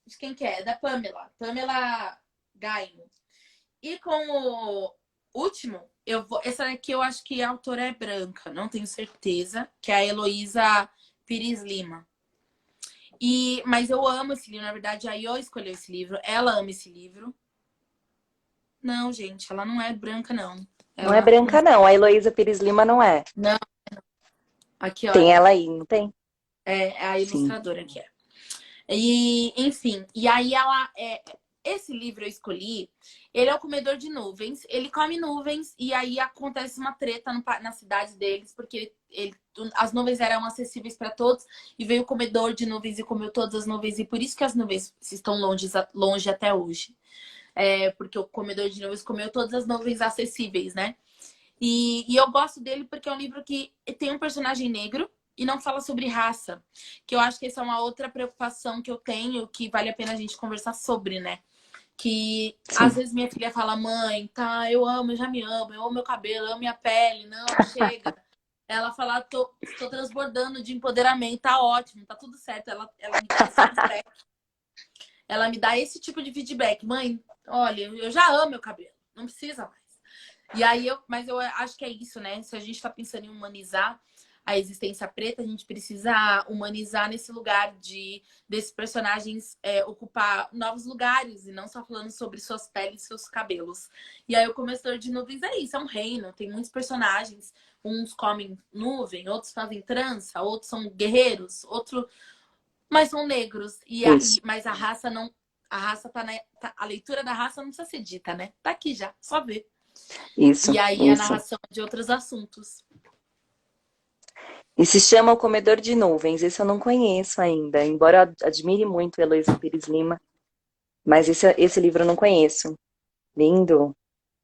de quem que é? Da Pamela Gaino. E com o último, essa daqui eu acho que a autora é branca, não tenho certeza, que é a Heloísa Pires Lima. Mas eu amo esse livro, na verdade, a Iô escolheu esse livro, ela ama esse livro. Não, gente, ela não é branca, não. Não é branca, não. A Heloísa Pires Lima não é. Não. Aqui, ó. Tem ela aí, não tem? É a ilustradora que é. E, enfim, e aí esse livro eu escolhi, ele é o comedor de nuvens, ele come nuvens e aí acontece uma treta na cidade deles, porque as nuvens eram acessíveis para todos e veio o comedor de nuvens e comeu todas as nuvens, e por isso que as nuvens estão longe até hoje. Porque o comedor de nuvens comeu todas as nuvens acessíveis, né? E eu gosto dele porque é um livro que tem um personagem negro e não fala sobre raça. Que eu acho que essa é uma outra preocupação que eu tenho, que vale a pena a gente conversar sobre, né? Que às vezes minha filha fala, mãe, tá, eu já me amo, eu amo meu cabelo, eu amo minha pele, não, chega. Ela fala, tô transbordando de empoderamento, tá ótimo, tá tudo certo. Ela me dá esse feedback. Ela me dá esse tipo de feedback. Mãe, olha, eu já amo meu cabelo, não precisa mais. E aí, mas eu acho que é isso, né? Se a gente tá pensando em humanizar a existência preta, a gente precisa humanizar nesse lugar desses personagens ocupar novos lugares e não só falando sobre suas peles e seus cabelos. E aí o Comedor de Nuvens é isso, é um reino, tem muitos personagens, uns comem nuvem, outros fazem trança, outros são guerreiros, mas são negros. Mas a raça não, a raça a leitura da raça não precisa ser dita, né? Tá aqui já, só ver. Isso. E aí a narração de outros assuntos. E se chama O Comedor de Nuvens. Esse eu não conheço ainda, embora eu admire muito Heloísa Pires Lima. Mas esse livro eu não conheço. Lindo.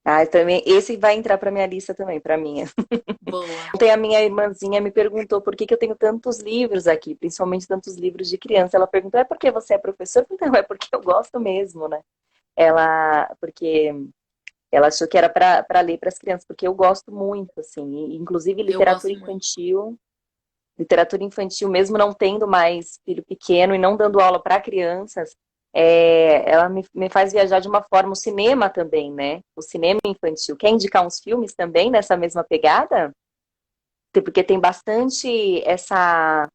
Ah, também, esse vai entrar para minha lista também, para minha. Boa. Ontem a minha irmãzinha me perguntou por que que eu tenho tantos livros aqui, principalmente tantos livros de criança. Ela perguntou, é porque você é professor? Não, é porque eu gosto mesmo, né? Porque ela achou que era para ler para as crianças, porque eu gosto muito, assim, inclusive Eu gosto muito. literatura infantil, mesmo não tendo mais filho pequeno e não dando aula para crianças, ela me faz viajar de uma forma, o cinema também, né? O cinema infantil. Quer indicar uns filmes também nessa mesma pegada? Porque tem bastante essa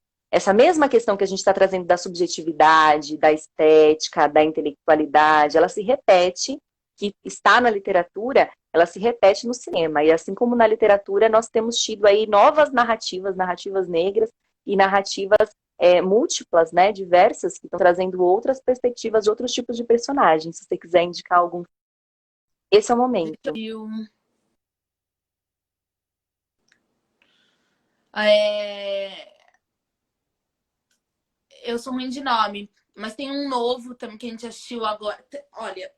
mesma questão que a gente está trazendo da subjetividade, da estética, da intelectualidade, ela se repete, que está na literatura, ela se repete no cinema. E assim como na literatura, nós temos tido aí novas narrativas, narrativas negras e narrativas múltiplas, né, diversas, que estão trazendo outras perspectivas, outros tipos de personagens. Se você quiser indicar algum, esse é o momento. É, eu sou ruim de nome, mas tem um novo também que a gente assistiu agora. Olha,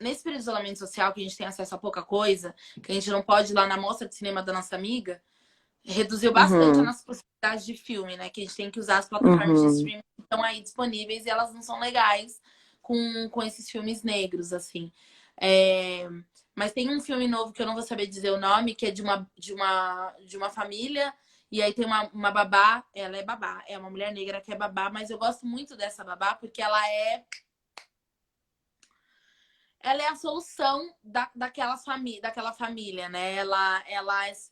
nesse período de isolamento social, que a gente tem acesso a pouca coisa, que a gente não pode ir lá na mostra de cinema da nossa amiga, reduziu bastante a Uhum, nossa possibilidade de filme, né? Que a gente tem que usar as plataformas de uhum. streaming que estão aí disponíveis e elas não são legais com esses filmes negros, assim. É, mas tem um filme novo que eu não vou saber dizer o nome, que é de uma família, e aí tem uma babá, ela é babá, é uma mulher negra que é babá, mas eu gosto muito dessa babá porque ela é a solução daquela família, né?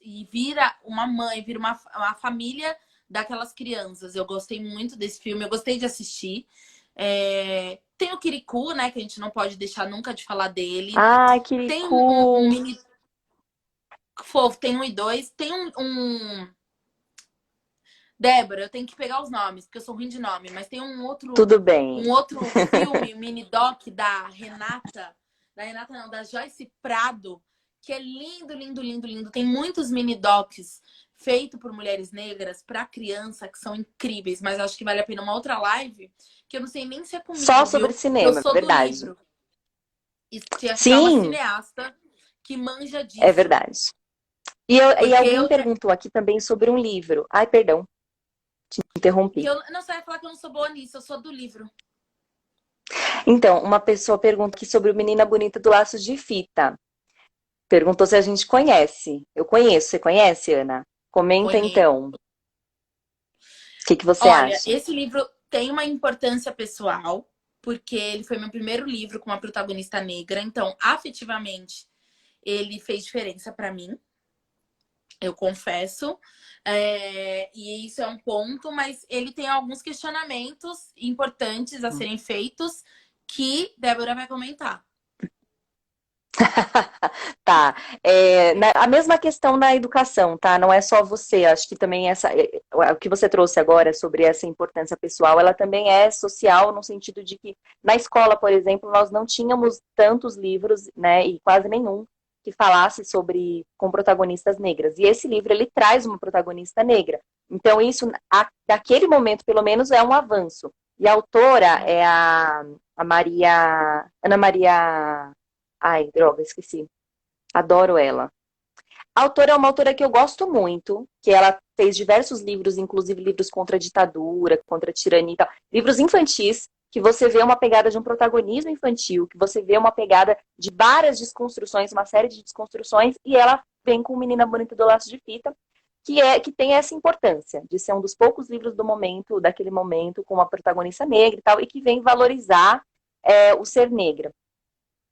E vira uma mãe, vira uma família daquelas crianças. Eu gostei muito desse filme, eu gostei de assistir. Tem o Kirikou, né? Que a gente não pode deixar nunca de falar dele. Ai, Tem um Kirikou! mini fofo, tem um e dois. Tem Débora, eu tenho que pegar os nomes, porque eu sou ruim de nome, mas tem Tudo bem. um outro filme, mini doc da Renata não, da Joyce Prado, que é lindo, lindo, lindo, lindo. Tem muitos mini docs feitos por mulheres negras para criança que são incríveis, mas acho que vale a pena uma outra live, que eu não sei nem se é Só comigo, sobre viu? Que eu cinema, sou do verdade. livro. E tinha que achar uma Sim, cineasta que manja é disso. verdade. E Porque alguém perguntou aqui também sobre um livro. Ai, perdão, te interrompi. eu não sei falar que eu não sou boa nisso, eu sou do livro. Então, uma pessoa pergunta aqui sobre o Menina Bonita do Laço de Fita. Perguntou se a gente conhece. Eu conheço. Você conhece, Ana? Comenta Conheço. então. O que você Olha, acha? esse livro tem uma importância pessoal, porque ele foi meu primeiro livro com uma protagonista negra, então, afetivamente, ele fez diferença para mim, eu confesso. E isso é um ponto, mas ele tem alguns questionamentos importantes a serem feitos que Débora vai comentar. Tá. A mesma questão na educação, tá? Não é só você. Acho que também o que você trouxe agora sobre essa importância pessoal, ela também é social no sentido de que na escola, por exemplo, nós não tínhamos tantos livros, né? E quase nenhum que falasse com protagonistas negras. E esse livro ele traz uma protagonista negra. Então isso, daquele momento, pelo menos, é um avanço. E a autora é a Ana Maria. Ai, droga, esqueci. Adoro ela. A autora é uma autora que eu gosto muito, que ela fez diversos livros, inclusive livros contra a ditadura, contra a tirania e tal. Livros infantis, que você vê uma pegada de um protagonismo infantil, que você vê uma pegada de várias desconstruções, uma série de desconstruções, e ela vem com Menina Bonita do Laço de Fita, que tem essa importância de ser um dos poucos livros do momento, daquele momento, com uma protagonista negra e tal, e que vem valorizar o ser negra.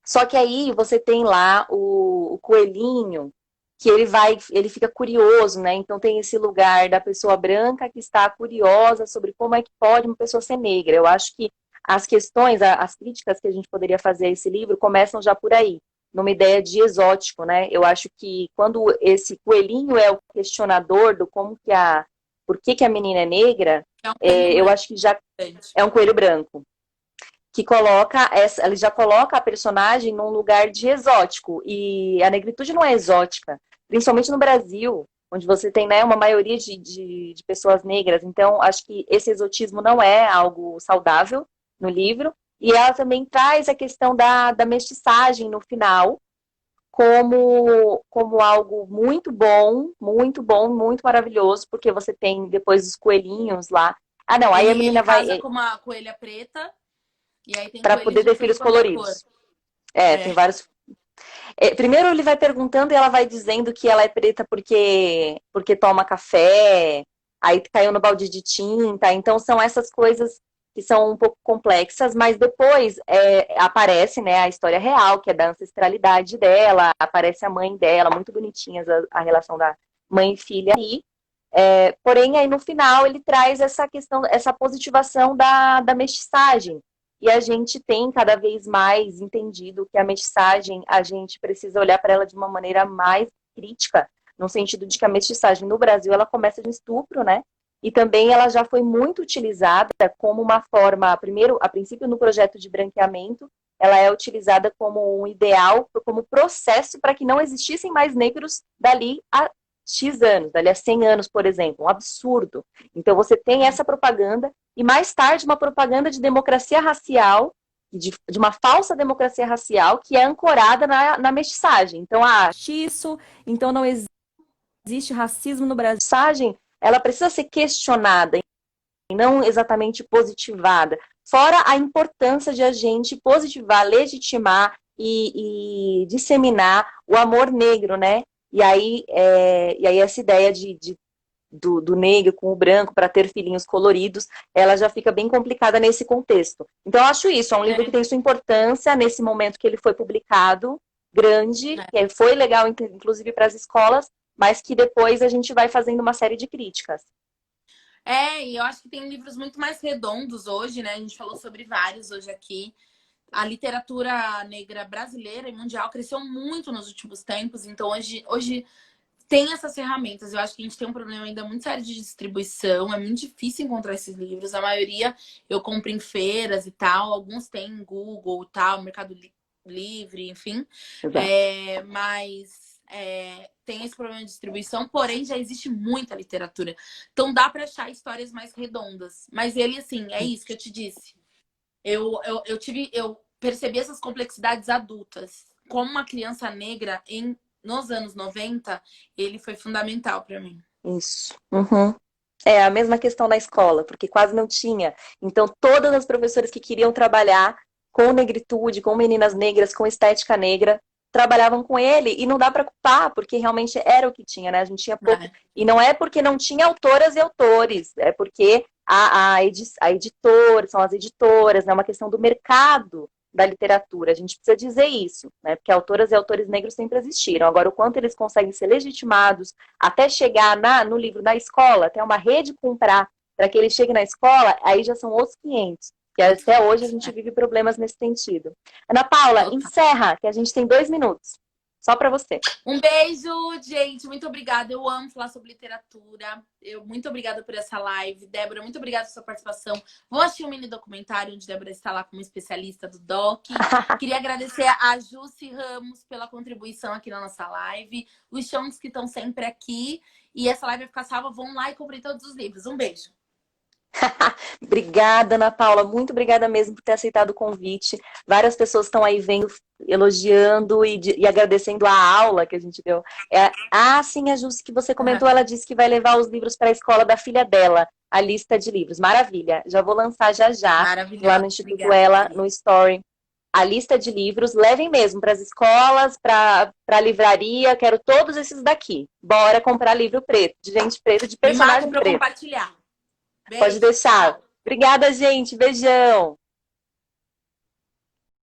Só que aí você tem lá o coelhinho, que ele fica curioso, né? Então tem esse lugar da pessoa branca que está curiosa sobre como é que pode uma pessoa ser negra. Eu acho que as questões, as críticas que a gente poderia fazer a esse livro começam já por aí, numa ideia de exótico, né? Eu acho que quando esse coelhinho é o questionador do por que a menina é negra, É um coelho eu branco, acho que já gente. é um coelho branco que ele já coloca a personagem num lugar de exótico. E a negritude não é exótica, principalmente no Brasil, onde você tem, né, uma maioria de pessoas negras. Então, acho que esse exotismo não é algo saudável no livro. E ela também traz a questão da mestiçagem no final, como algo muito bom, muito maravilhoso, porque você tem depois os coelhinhos lá. Ah, não, aí a Ele menina casa vai com uma coelha preta e aí tem para coelhos poder de ter tudo filhos quanto é cor. coloridos. Tem É. vários. Primeiro ele vai perguntando e ela vai dizendo que ela é preta porque toma café, aí caiu no balde de tinta. Então são essas coisas que são um pouco complexas, mas depois aparece, né, a história real, que é da ancestralidade dela, aparece a mãe dela, muito bonitinhas a relação da mãe e filha aí. Porém, aí no final ele traz essa questão, essa positivação da mestiçagem. E a gente tem cada vez mais entendido que a mestiçagem, a gente precisa olhar para ela de uma maneira mais crítica, no sentido de que a mestiçagem no Brasil, ela começa de um estupro, né? E também ela já foi muito utilizada como uma forma, primeiro, a princípio no projeto de branqueamento, ela é utilizada como um ideal, como processo para que não existissem mais negros dali a X anos, dali a 100 anos, por exemplo, um absurdo. Então você tem essa propaganda e mais tarde uma propaganda de democracia racial, de uma falsa democracia racial que é ancorada na mestiçagem. Então, isso, então não existe racismo no Brasil. A mestiçagem, ela precisa ser questionada e não exatamente positivada. Fora a importância de a gente positivar, legitimar e disseminar o amor negro, né? E aí essa ideia do negro com o branco para ter filhinhos coloridos, ela já fica bem complicada nesse contexto. Então, eu acho isso, é um livro que tem sua importância nesse momento que ele foi publicado, grande, que foi legal, inclusive, para as escolas, mas que depois a gente vai fazendo uma série de críticas. E eu acho que tem livros muito mais redondos hoje, né? A gente falou sobre vários hoje aqui. A literatura negra brasileira e mundial cresceu muito nos últimos tempos, então hoje tem essas ferramentas. Eu acho que a gente tem um problema ainda muito sério de distribuição, é muito difícil encontrar esses livros. A maioria eu compro em feiras e tal, alguns tem em Google e tal, Mercado Livre, enfim. Mas tem esse problema de distribuição, porém já existe muita literatura. Então dá para achar histórias mais redondas. Mas ele, assim, é isso que eu te disse. Eu percebi essas complexidades adultas. Como uma criança negra nos anos 90, ele foi fundamental para mim. Isso. Uhum. É a mesma questão na escola, porque quase não tinha. Então, todas as professoras que queriam trabalhar com negritude, com meninas negras, com estética negra, trabalhavam com ele. E não dá para culpar, porque realmente era o que tinha, né? A gente tinha pouco. E não é porque não tinha autoras e autores, é porque a editora, são as editoras, né? É uma questão do mercado da literatura. A gente precisa dizer isso, né? Porque autoras e autores negros sempre existiram. Agora, o quanto eles conseguem ser legitimados até chegar no livro da escola, até uma rede comprar para que ele chegue na escola, aí já são outros 500. Que até hoje a gente vive problemas nesse sentido. Ana Paula, encerra, que a gente tem 2 minutos. Só para você. Um beijo, gente. Muito obrigada. Eu amo falar sobre literatura. Muito obrigada por essa live. Débora, muito obrigada pela sua participação. Vou assistir um mini documentário onde Débora está lá como especialista do DOC. Queria agradecer a Jussi Ramos pela contribuição aqui na nossa live. Os chãos que estão sempre aqui. E essa live vai ficar salva. Vão lá e comprem todos os livros. Um beijo. Obrigada, Ana Paula, muito obrigada mesmo por ter aceitado o convite. Várias pessoas estão aí vendo, elogiando e agradecendo a aula que a gente deu. Sim, a Jussi que você comentou, ela disse que vai levar os livros para a escola da filha dela, a lista de livros. Maravilha, já vou lançar já lá no Instituto Ela, no Story. A lista de livros, levem mesmo para as escolas, para a livraria, quero todos esses daqui. Bora comprar livro preto, de gente preta, de personagem preto. Compartilhar. Beijo. Pode deixar. Obrigada, gente. Beijão.